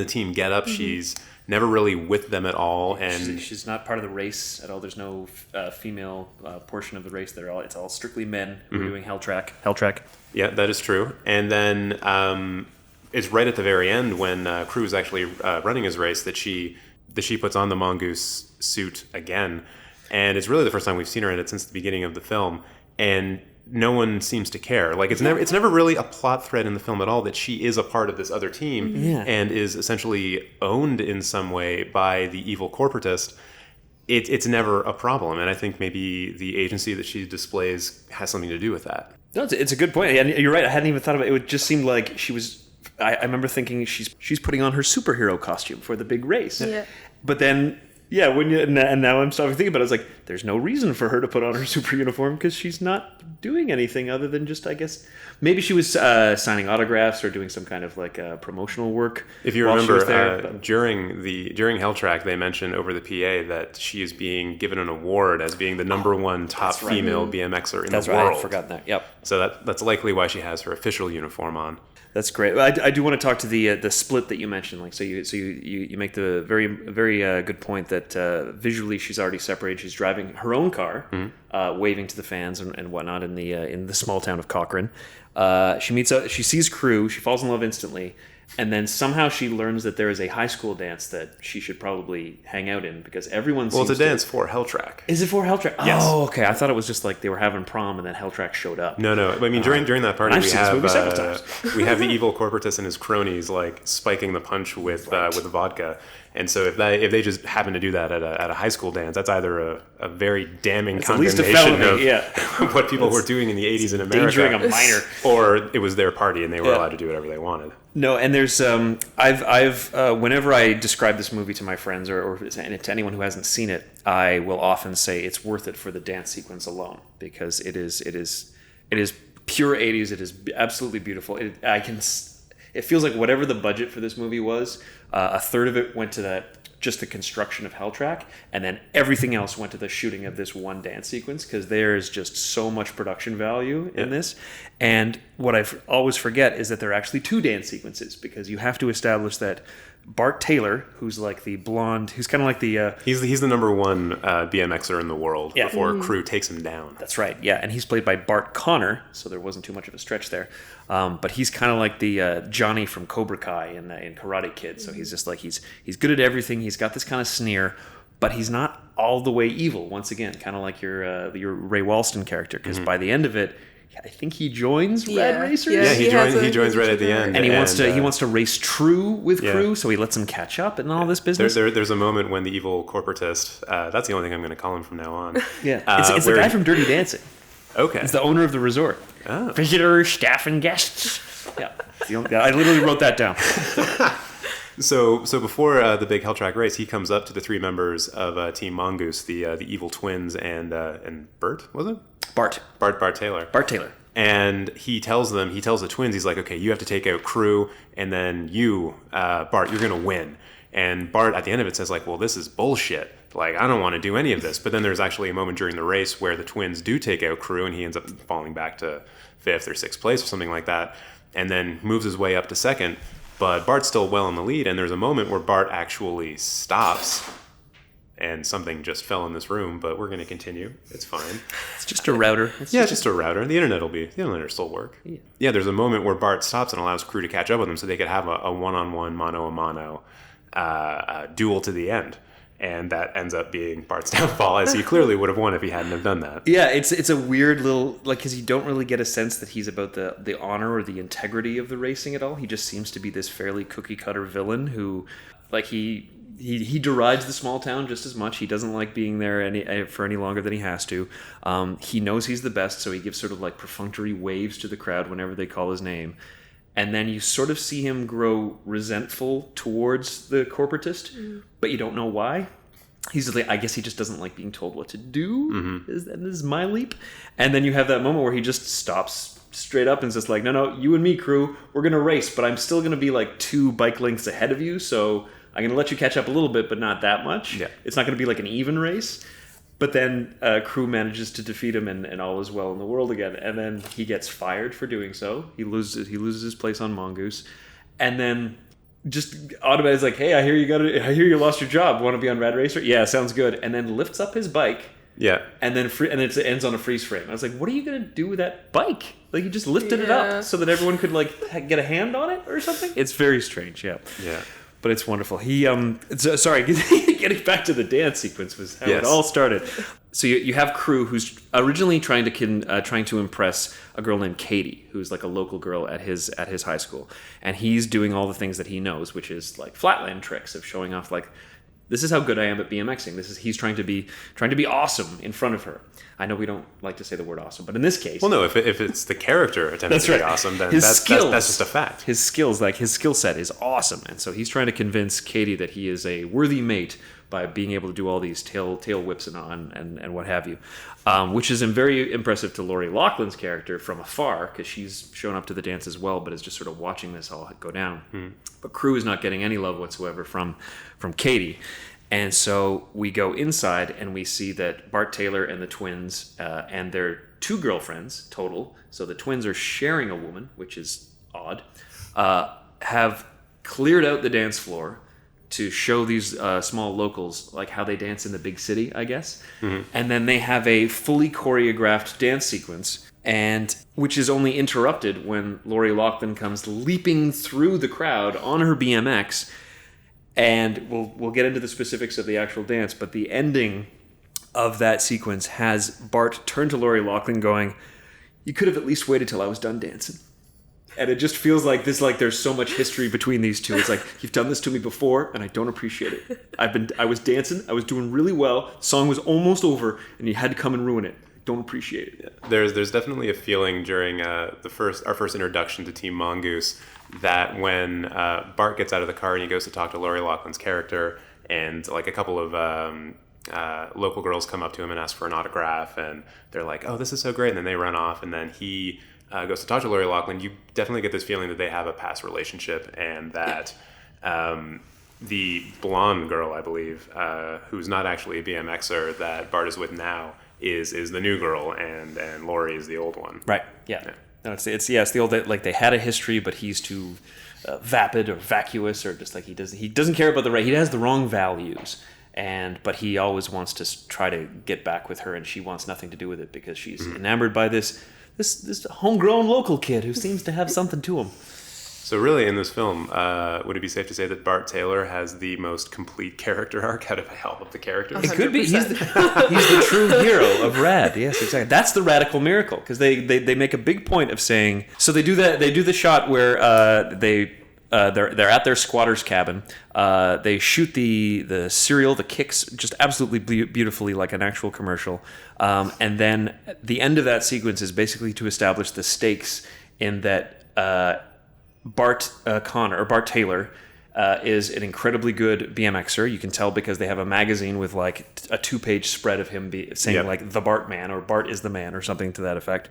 team getup. She's never really with them at all, and she's not part of the race at all. There's no female portion of the race. It's all strictly men who are doing Helltrack. Yeah, that is true. And then it's right at the very end when Crew is actually running his race that she puts on the Mongoose suit again, and it's really the first time we've seen her in it since the beginning of the film, and no one seems to care. Like it's never really a plot thread in the film at all that she is a part of this other team and is essentially owned in some way by the evil corporatist. It's never a problem, and I think maybe the agency that she displays has something to do with that. No, it's a good point, and you're right. I hadn't even thought about it. It just seemed like she was. I remember thinking she's putting on her superhero costume for the big race, but then. Yeah, and now I'm starting to think about it. I was like, there's no reason for her to put on her super uniform because she's not doing anything other than just, I guess, maybe she was signing autographs or doing some kind of like promotional work. If you remember, during Helltrack, they mentioned over the PA that she is being given an award as being the number one top female BMXer in the world. That's right, I'd forgotten that. Yep. So that's likely why she has her official uniform on. That's great. I do want to talk to the split that you mentioned. Like, so you make the very very good point that visually she's already separated. She's driving her own car, waving to the fans and whatnot in the small town of Cochrane. She sees Crew. She falls in love instantly, and then somehow she learns that there is a high school dance that she should probably hang out in because everyone. Well, it's a dance for Helltrack. Is it for Helltrack? Yes. Oh, okay. I thought it was just like they were having prom and then Helltrack showed up. No. I mean, during that party, we have times. We have the evil corporatist and his cronies like spiking the punch with vodka. And so if they just happen to do that at a high school dance, that's either a very damning condemnation of what people were doing in the 80s in America, endangering a minor, or it was their party and they were allowed to do whatever they wanted. No, and there's I've whenever I describe this movie to my friends or to anyone who hasn't seen it, I will often say it's worth it for the dance sequence alone because it is pure 80s. It is absolutely beautiful. It feels like whatever the budget for this movie was, a third of it went to just the construction of Helltrack, and then everything else went to the shooting of this one dance sequence because there is just so much production value in this. And what I always forget is that there are actually 2 dance sequences because you have to establish that Bart Taylor, who's like the blonde, who's kind of like the... He's the number one BMXer in the world before Crew takes him down. That's right, yeah. And he's played by Bart Connor, so there wasn't too much of a stretch there. But he's kind of like the Johnny from Cobra Kai in Karate Kid. So he's just like, he's good at everything. He's got this kind of sneer, but he's not all the way evil, once again, kind of like your Ray Walston character. Because by the end of it, I think he joins Yeah. Rad Racers. Yeah, he joins right at the end, And he wants to race True with Yeah. Crew, so he lets him catch up and all this business. There's a moment when the evil corporatist, that's the only thing I'm going to call him from now on. Yeah, it's the guy from Dirty Dancing. Okay. He's the owner of the resort. Oh. Visitors, staff, and guests. Yeah. I literally wrote that down. So before the big Helltrack race, he comes up to the three members of Team Mongoose, the evil twins, and Bert, was it? Bart Taylor. Bart Taylor. And he tells the twins, he's like, okay, you have to take out Crew, and then you, Bart, you're going to win. And Bart, at the end of it, says, like, well, this is bullshit. Like, I don't want to do any of this. But then there's actually a moment during the race where the twins do take out Crew, and he ends up falling back to 5th or 6th place or something like that, and then moves his way up to 2nd. But Bart's still well in the lead, and there's a moment where Bart actually stops, and something just fell in this room, but we're going to continue. It's fine. It's just a router. It's just a router. The internet will still work. Yeah, there's a moment where Bart stops and allows Crew to catch up with him so they could have a one-on-one, mano-a-mano duel to the end. And that ends up being Bart's downfall, as he clearly would have won if he hadn't have done that. Yeah, it's a weird little, like, because you don't really get a sense that he's about the honor or the integrity of the racing at all. He just seems to be this fairly cookie-cutter villain who, like, he derides the small town just as much. He doesn't like being there for any longer than he has to. He knows he's the best, so he gives sort of like perfunctory waves to the crowd whenever they call his name. And then you sort of see him grow resentful towards the corporatist, but you don't know why. He's like, I guess he just doesn't like being told what to do. Mm-hmm. This is my leap. And then you have that moment where he just stops straight up and is just like, no, you and me, Crew, we're going to race, but I'm still going to be like 2 bike lengths ahead of you, so I'm going to let you catch up a little bit, but not that much. Yeah. It's not going to be like an even race. But then Crew manages to defeat him, and all is well in the world again. And then he gets fired for doing so. He loses his place on Mongoose, and then just automatically is like, "Hey, I hear you lost your job. Want to be on Rad Racer? Yeah, sounds good." And then lifts up his bike. Yeah. And then it ends on a freeze frame. I was like, "What are you gonna do with that bike? Like, you just lifted it up so that everyone could like get a hand on it or something?" It's very strange. Yeah. Yeah. But it's wonderful. Sorry, getting back to the dance sequence was how it all started. So you have Crew, who's originally trying to impress a girl named Katie, who's like a local girl at his high school, and he's doing all the things that he knows, which is like flatland tricks of showing off like, this is how good I am at BMXing. He's trying to be awesome in front of her. I know we don't like to say the word awesome, but in this case, well, no, if it's the character attempting to be awesome, then that's just a fact. His skills, like his skill set, is awesome, and so he's trying to convince Katie that he is a worthy mate by being able to do all these tail whips and what have you, which is very impressive to Laurie Loughlin's character from afar, because she's shown up to the dance as well, but is just sort of watching this all go down. But Crew is not getting any love whatsoever from Katie. And so we go inside and we see that Bart Taylor and the twins and their 2 girlfriends total, so the twins are sharing a woman, which is odd, have cleared out the dance floor to show these small locals like how they dance in the big city, I guess. Mm-hmm. And then they have a fully choreographed dance sequence, and which is only interrupted when Laurie Loughlin comes leaping through the crowd on her BMX. And we'll get into the specifics of the actual dance, but the ending of that sequence has Bart turn to Laurie Loughlin going, "You could have at least waited till I was done dancing." And it just feels like this, like there's so much history between these two. It's like, you've done this to me before, and I don't appreciate it. I was dancing, I was doing really well, the song was almost over, and you had to come and ruin it. I don't appreciate it. Yeah. There's definitely a feeling during our first introduction to Team Mongoose that when Bart gets out of the car and he goes to talk to Laurie Loughlin's character, and like a couple of local girls come up to him and ask for an autograph, and they're like, "Oh, this is so great," and then they run off, and then he goes to talk to Laurie Loughlin. You definitely get this feeling that they have a past relationship, and that the blonde girl, I believe, who's not actually a BMXer that Bart is with now, is the new girl, and Laurie is the old one. Right. Yeah. No, it's the old, like they had a history, but he's too vapid or vacuous, or just like he doesn't care about he has the wrong values, but he always wants to try to get back with her, and she wants nothing to do with it because she's enamored by this homegrown local kid who seems to have something to him. So really, in this film, would it be safe to say that Bart Taylor has the most complete character arc out of all of the characters? It could be. He's the true hero of RAD. Yes, exactly. That's the radical miracle, because they make a big point of saying. So they do that. They do the shot where they're at their squatter's cabin. They shoot the cereal, the kicks, just absolutely beautifully, like an actual commercial. And then the end of that sequence is basically to establish the stakes in that Bart Taylor is an incredibly good BMXer. You can tell because they have a magazine with like a 2-page spread of him saying like the Bart Man or Bart is the man or something to that effect.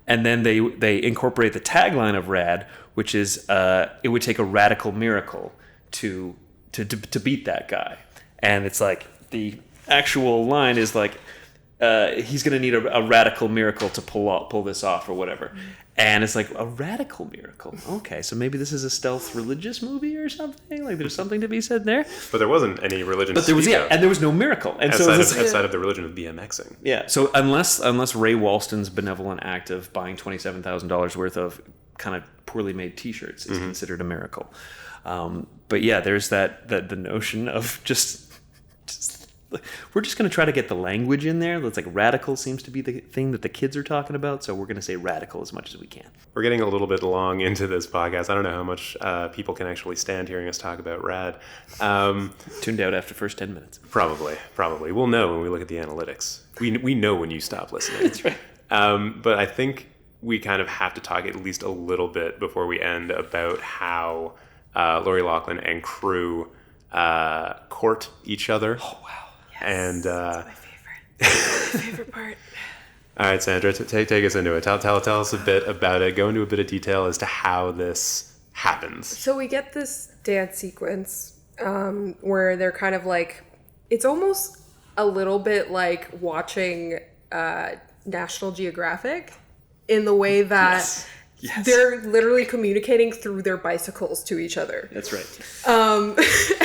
And then they incorporate the tagline of RAD, which is it would take a radical miracle to beat that guy. And it's like the actual line is like he's going to need a radical miracle to pull this off or whatever. And it's like, a radical miracle. Okay, so maybe this is a stealth religious movie or something? Like, there's something to be said there? But there wasn't any religion to speak of. And there was no miracle. And outside of the religion of BMXing. Yeah, so unless Ray Walston's benevolent act of buying $27,000 worth of kind of poorly made T-shirts is considered a miracle. But yeah, there's the notion of just we're just going to try to get the language in there. It's like radical seems to be the thing that the kids are talking about, so we're going to say radical as much as we can. We're getting a little bit long into this podcast. I don't know how much people can actually stand hearing us talk about RAD. Tuned out after the first 10 minutes. Probably. We'll know when we look at the analytics. We know when you stop listening. That's right. But I think we kind of have to talk at least a little bit before we end about how Laurie Loughlin and crew court each other. Oh, wow. And that's my favorite part. All right, Sandra, take us into it. Tell us a bit about it. Go into a bit of detail as to how this happens. So we get this dance sequence where they're kind of like, it's almost a little bit like watching National Geographic in the way that they're literally communicating through their bicycles to each other. That's right.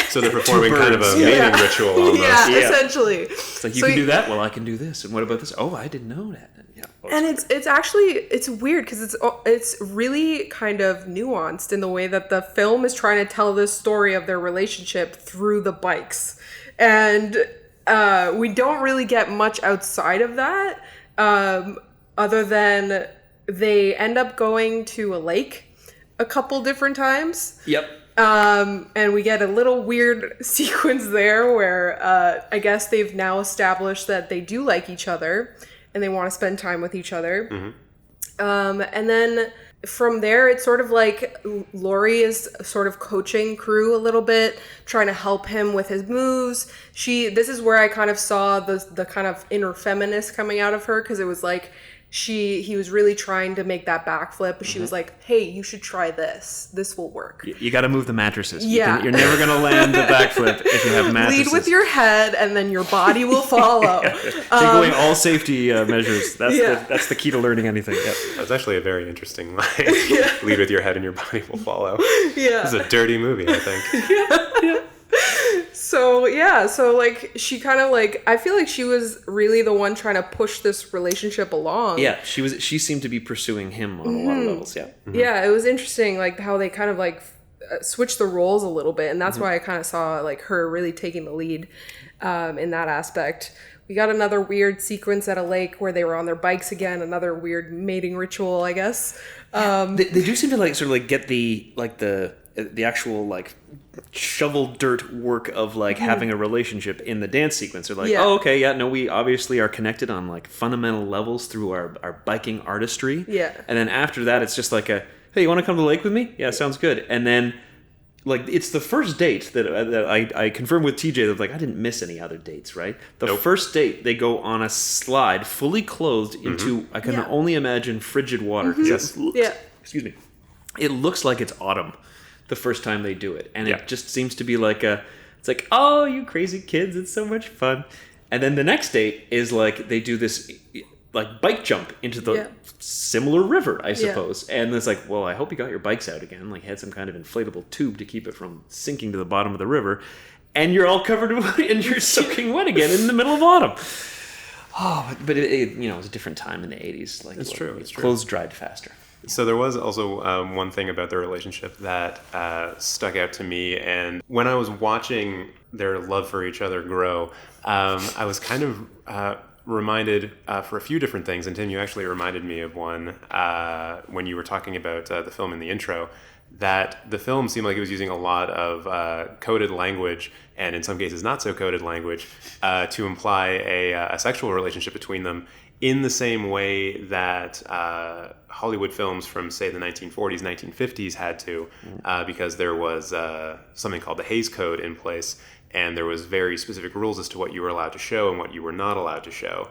So they're performing kind of a mating ritual almost. Yeah, essentially. It's like, you can do that? Well, I can do this. And what about this? Oh, I didn't know that. Yeah. And it's actually, it's weird because it's really kind of nuanced in the way that the film is trying to tell this story of their relationship through the bikes. And we don't really get much outside of that other than they end up going to a lake a couple different times. Yep. And we get a little weird sequence there where I guess they've now established that they do like each other and they want to spend time with each other. Mm-hmm. And then from there, it's sort of like Laurie is sort of coaching crew a little bit, trying to help him with his moves. This is where I kind of saw the kind of inner feminist coming out of her, because it was like, he was really trying to make that backflip, but she was like, hey, you should try this. This will work. You got to move the mattresses. Yeah. You're never going to land the backflip if you have mattresses. Lead with your head, and then your body will follow. Take away all safety measures. That's the key to learning anything. Yep. That's actually a very interesting line. Lead with your head, and your body will follow. Yeah. This is a dirty movie, I think. Yeah. So like she kind of like, I feel like she was really the one trying to push this relationship along. Yeah, she seemed to be pursuing him on a lot of levels. Yeah. Mm-hmm. Yeah, it was interesting like how they kind of like switched the roles a little bit, and that's why I kind of saw like her really taking the lead in that aspect. We got another weird sequence at a lake where they were on their bikes again, another weird mating ritual, I guess. They do seem to like sort of like get the actual like shovel dirt work of like having a relationship in the dance sequence. They're like, oh, okay, yeah, no, we obviously are connected on like fundamental levels through our biking artistry. Yeah. And then after that, it's just like hey, you want to come to the lake with me? Yeah, sounds good. And then like it's the first date that I confirmed with TJ that like I didn't miss any other dates, right? The first date they go on a slide fully clothed into I can only imagine frigid water. Yes. Excuse me. It looks like it's autumn the first time they do it, and it just seems to be like it's like, oh, you crazy kids, it's so much fun. And then the next date is like they do this like bike jump into the similar river, I suppose. And it's like, well, I hope you got your bikes out again, like had some kind of inflatable tube to keep it from sinking to the bottom of the river, and you're all covered and you're soaking wet again in the middle of autumn. Oh, but it was a different time in the 80s. Like, it's true. Clothes dried faster. So there was also one thing about their relationship that stuck out to me, and when I was watching their love for each other grow, I was kind of reminded for a few different things, and Tim, you actually reminded me of one when you were talking about the film in the intro, that the film seemed like it was using a lot of coded language, and in some cases not so coded language, to imply a sexual relationship between them, in the same way that Hollywood films from, say, the 1940s, 1950s had to, because there was something called the Haze Code in place, and there was very specific rules as to what you were allowed to show and what you were not allowed to show.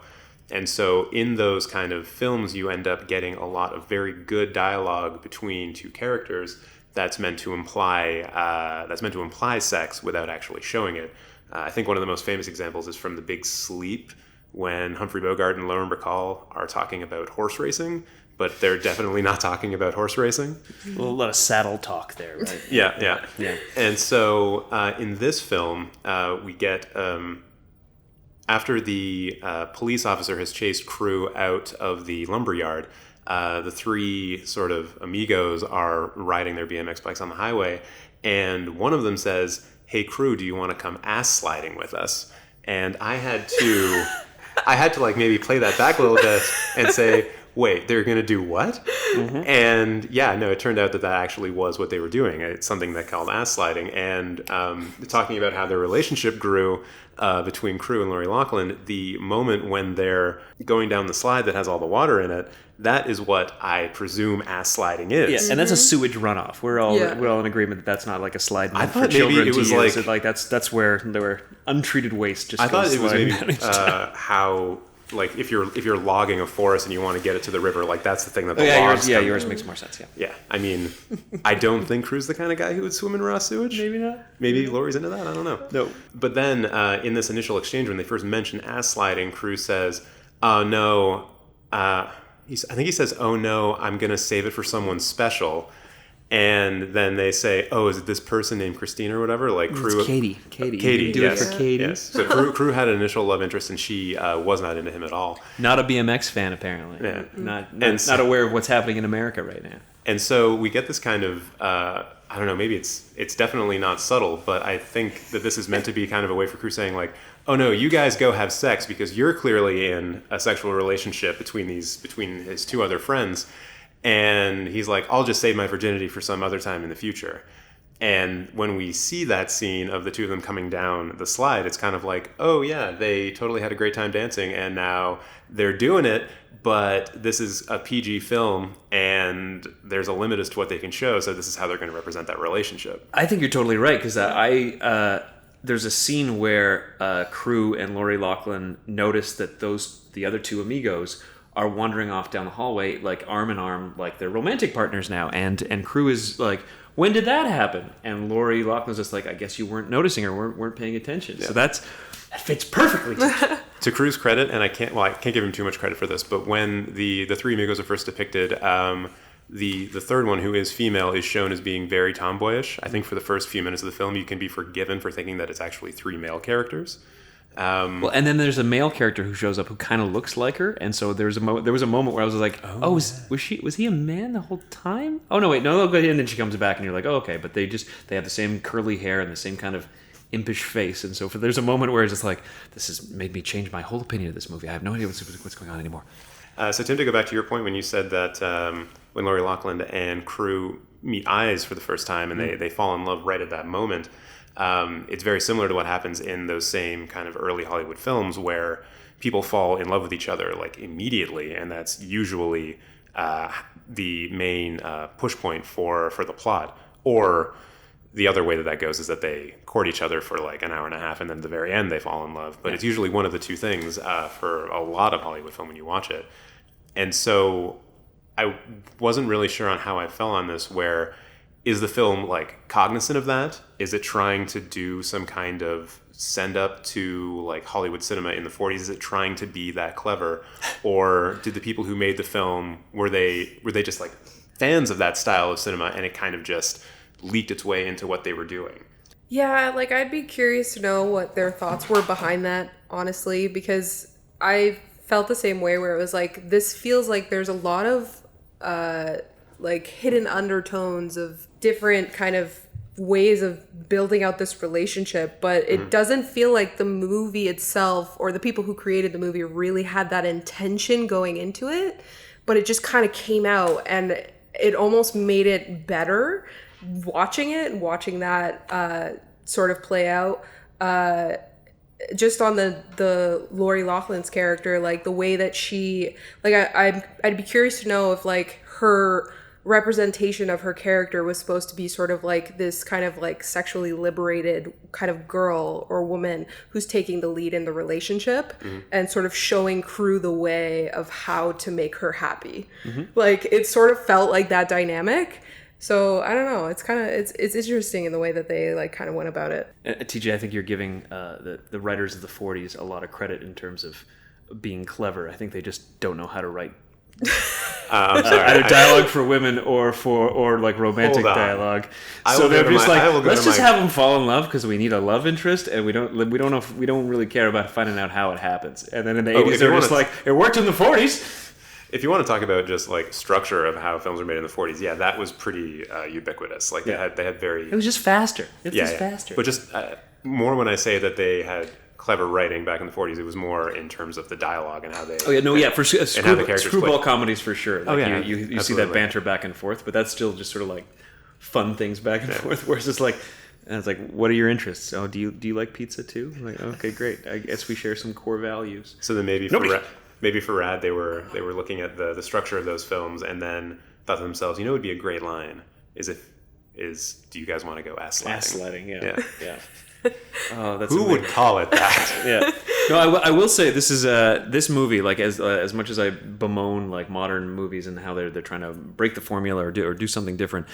And so in those kind of films, you end up getting a lot of very good dialogue between two characters that's meant to imply sex without actually showing it. I think one of the most famous examples is from The Big Sleep, when Humphrey Bogart and Lauren Bacall are talking about horse racing, but they're definitely not talking about horse racing. A lot of saddle talk there, right? Yeah. And so in this film, we get, after the police officer has chased Crew out of the lumberyard, the three sort of amigos are riding their BMX bikes on the highway, and one of them says, "Hey, Crew, do you want to come ass sliding with us?" And I had to like maybe play that back a little bit and say, wait, they're going to do what? Mm-hmm. And yeah, no, it turned out that actually was what they were doing. It's something that called ass sliding. And talking about how their relationship grew between Crew and Laurie Loughlin, the moment when they're going down the slide that has all the water in it, that is what I presume ass sliding is. Yeah, and that's a sewage runoff. We're all in agreement that that's not like a slide meant for children maybe it was to use. Like that's where there were untreated waste. Just I thought it was maybe how, like, if you're logging a forest and you want to get it to the river, like that's the thing that the logs. Yours makes more sense. Yeah. I mean, I don't think Crew's the kind of guy who would swim in raw sewage. Maybe not. Maybe Laurie's into that. I don't know. No. But then in this initial exchange, when they first mention ass sliding, Crew says, "Oh no." I think he says, "Oh no, I'm gonna save it for someone special." And then they say, "Oh, is it this person named Christine or whatever?" Like Crew, it's Katie. Katie, do yes. it for Katie. Yes. So Crew had an initial love interest, and she was not into him at all. Not a BMX fan, apparently. Yeah. Not aware of what's happening in America right now. And so we get this kind of, I don't know, maybe it's definitely not subtle, but I think that this is meant to be kind of a way for Crew saying like, "Oh no, you guys go have sex because you're clearly in a sexual relationship between his two other friends." And he's like, "I'll just save my virginity for some other time in the future." And when we see that scene of the two of them coming down the slide, it's kind of like, oh yeah, they totally had a great time dancing, and now they're doing it, but this is a PG film, and there's a limit as to what they can show, so this is how they're going to represent that relationship. I think you're totally right, because there's a scene where Crew and Laurie Loughlin notice that the other two amigos are wandering off down the hallway, like arm in arm, like they're romantic partners now. And Crew is like, "When did that happen?" And Laurie Loughlin's just like, "I guess you weren't noticing or weren't paying attention." Yeah. So that fits perfectly. To Crew's credit, and I can't give him too much credit for this, but when the three amigos are first depicted, the third one, who is female, is shown as being very tomboyish. I think for the first few minutes of the film, you can be forgiven for thinking that it's actually three male characters. Well, and then there's a male character who shows up who kind of looks like her, and so there was a moment where I was like, was he a man the whole time? Oh no, wait, no, and then she comes back, and you're like, oh okay, but they have the same curly hair and the same kind of impish face, and so there's a moment where it's just like, this has made me change my whole opinion of this movie. I have no idea what's going on anymore. So Tim, to go back to your point when you said that when Laurie Loughlin and Crew meet eyes for the first time and they fall in love right at that moment. It's very similar to what happens in those same kind of early Hollywood films where people fall in love with each other like immediately, and that's usually the main push point for the plot. Or the other way that goes is that they court each other for like an hour and a half, and then at the very end they fall in love. But It's usually one of the two things for a lot of Hollywood film when you watch it. And so I wasn't really sure on how I fell on this, where is the film like cognizant of that? Is it trying to do some kind of send up to like Hollywood cinema in the 40s? Is it trying to be that clever? Or did the people who made the film, were they just like fans of that style of cinema, and it kind of just leaked its way into what they were doing? Yeah, like I'd be curious to know what their thoughts were behind that, honestly, because I felt the same way, where it was like, this feels like there's a lot of like hidden undertones of different kind of ways of building out this relationship, but it doesn't feel like the movie itself or the people who created the movie really had that intention going into it, but it just kind of came out, and it almost made it better watching that sort of play out. Just on the Laurie Loughlin's character, like the way that she, like I'd be curious to know if like her representation of her character was supposed to be sort of like this kind of like sexually liberated kind of girl or woman who's taking the lead in the relationship and sort of showing crew the way of how to make her happy. Like it sort of felt like that dynamic. So I don't know. It's kind of it's interesting in the way that they like kind of went about it. TJ, I think you're giving the writers of the 40s a lot of credit in terms of being clever. I think they just don't know how to write I'm sorry. Either dialogue for women or like romantic dialogue. So they're just like, let's just have them fall in love because we need a love interest, and we don't really care about finding out how it happens. And then in the 80s, they're just like, it worked in the 40s. If you want to talk about just like structure of how films were made in the 40s, yeah, that was pretty ubiquitous. Like they had very. It was just faster. It was faster. But just more when I say that they had clever writing back in the 40s, it was more in terms of the dialogue and how they. For screwball comedies for sure. Like you see that banter back and forth, but that's still just sort of like fun things back and forth. Whereas it's like. And it's like, what are your interests? Oh, do you like pizza too? I'm like, okay, great. I guess we share some core values. So then maybe for RAD, they were looking at the structure of those films and then thought to themselves, it would be a great line do you guys want to go ass sledding? Ass sledding, yeah. Oh, that's who would call it that? Yeah. No, I will say this movie, like as much as I bemoan like modern movies and how they're trying to break the formula or do something different,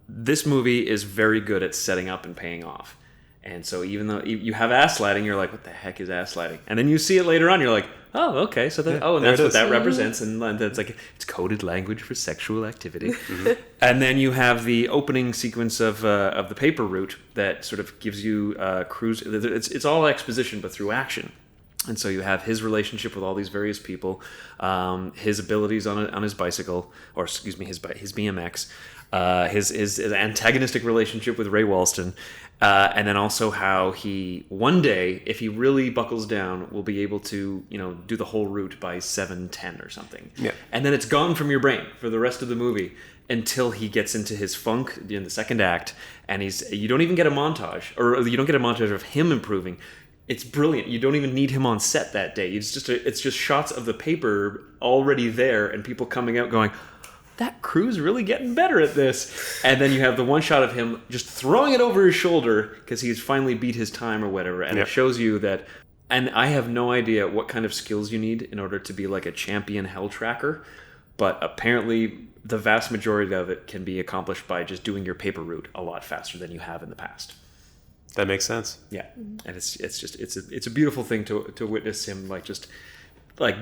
this movie is very good at setting up and paying off. And so even though you have ass sliding, you're like, what the heck is ass sliding? And then you see it later on, you're like, oh, okay, so and that's what that represents. And that's like, it's coded language for sexual activity. And then you have the opening sequence of the paper route that sort of gives you cruise. It's all exposition, but through action. And so you have his relationship with all these various people, his abilities on his bicycle, or excuse me, his BMX, his antagonistic relationship with Ray Walston, and then also how he one day, if he really buckles down, will be able to do the whole route by 7:10 or something. Yeah. And then it's gone from your brain for the rest of the movie until he gets into his funk in the second act, and you don't even get a montage, or you don't get a montage of him improving. It's brilliant. You don't even need him on set that day. It's just shots of the paper already there and people coming out going, that crew's really getting better at this. And then you have the one shot of him just throwing it over his shoulder because he's finally beat his time or whatever. And It shows you that, and I have no idea what kind of skills you need in order to be like a champion Helltracker, but apparently the vast majority of it can be accomplished by just doing your paper route a lot faster than you have in the past. That makes sense. Yeah, and it's a beautiful thing to witness him like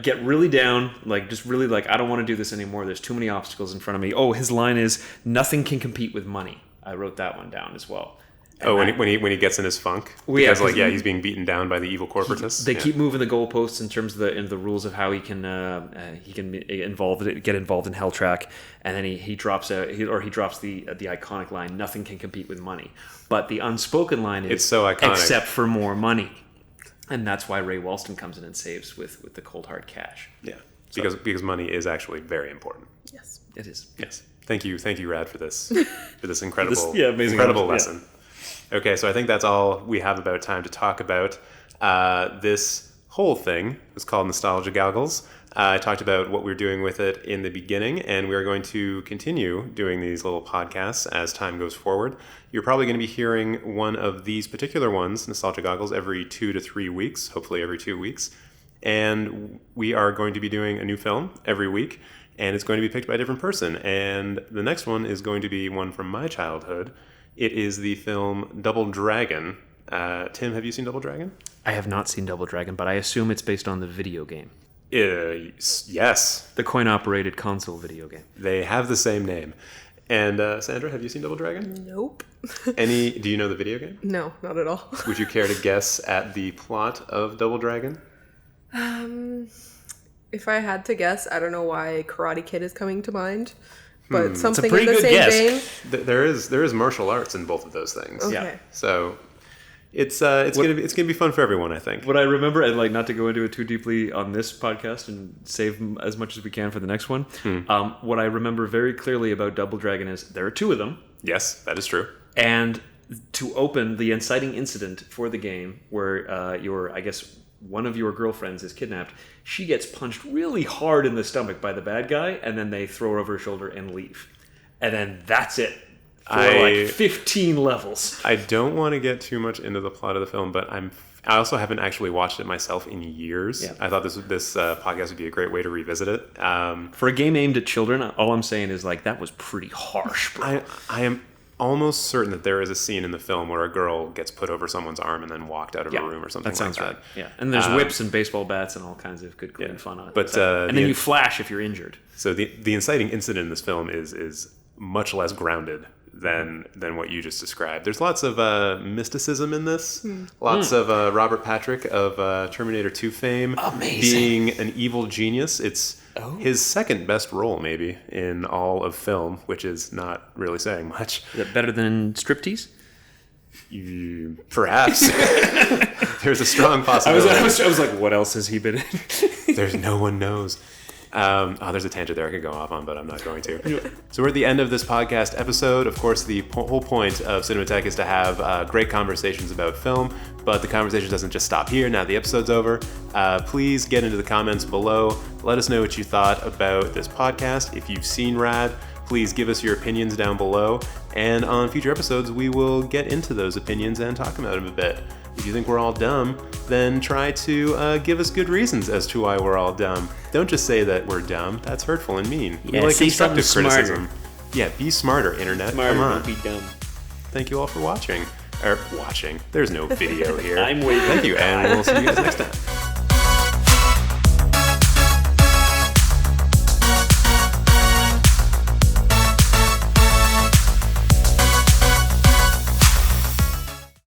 get really down, like just really like, I don't want to do this anymore. There's too many obstacles in front of me. Oh, his line is, nothing can compete with money. I wrote that one down as well. And when he gets in his funk, because he's being beaten down by the evil corporatists. They keep moving the goalposts in terms of the rules of how he can get involved in Helltrack, and then he drops the iconic line, "Nothing can compete with money." But the unspoken line is, it's so iconic, except for more money, and that's why Ray Walston comes in and saves with the cold hard cash. Yeah, because money is actually very important. Yes, it is. Yes, thank you, Rad, for this incredible, amazing incredible lesson. Yeah. Okay, so I think that's all we have about time to talk about. This whole thing is called Nostalgia Goggles. I talked about what we're doing with it in the beginning, and we're going to continue doing these little podcasts as time goes forward. You're probably going to be hearing one of these particular ones, Nostalgia Goggles, every 2 to 3 weeks, hopefully every 2 weeks. And we are going to be doing a new film every week, and it's going to be picked by a different person. And the next one is going to be one from my childhood. It is the film Double Dragon. Tim, have you seen Double Dragon? I have not seen Double Dragon, but I assume it's based on the video game. Yes. The coin-operated console video game. They have the same name. And Sandra, have you seen Double Dragon? Nope. Do you know the video game? No, not at all. Would you care to guess at the plot of Double Dragon? If I had to guess, I don't know why Karate Kid is coming to mind. but something pretty in the good same guess. vein. There is martial arts in both of those things. Okay. Yeah. So it's gonna be fun for everyone, I think. What I remember, and like not to go into it too deeply on this podcast and save as much as we can for the next one, what I remember very clearly about Double Dragon is there are two of them, Yes, that is true. and to open the inciting incident for the game where I guess one of your girlfriends is kidnapped, she gets punched really hard in the stomach by the bad guy, and then they throw her over her shoulder and leave. And then that's it. For like 15 levels. I don't want to get too much into the plot of the film, but I also haven't actually watched it myself in years. Yeah. I thought this podcast would be a great way to revisit it. For a game aimed at children, all I'm saying is like that was pretty harsh, bro. I am almost certain that there is a scene in the film where a girl gets put over someone's arm and then walked out of a room or something that sounds like that. right. Yeah, and there's whips and baseball bats and all kinds of good clean fun on it. But and then you flash if you're injured. So the inciting incident in this film is much less grounded than what you just described. There's lots of mysticism in this. Lots of Robert Patrick of Terminator 2 fame being an evil genius. It's his second best role, maybe, in all of film, which is not really saying much. Is that better than striptease? Perhaps. There's a strong possibility. I was like, what else has he been in? There's no one knows. There's a tangent there I could go off on, but I'm not going to. So we're at the end of this podcast episode. Of course, the whole point of Cinemateq is to have great conversations about film, but the conversation doesn't just stop here. Now the episode's over. Please get into the comments below. Let us know what you thought about this podcast. If you've seen RAD, please give us your opinions down below. And on future episodes, we will get into those opinions and talk about them a bit. If you think we're all dumb, then try to give us good reasons as to why we're all dumb. Don't just say that we're dumb. That's hurtful and mean. Yeah, we like say constructive something criticism. Yeah, be smarter, internet. Smarter, Come on. don't be dumb. Thank you all for watching. Watching. There's no video here. I'm waiting. Thank you, and we'll see you guys next time.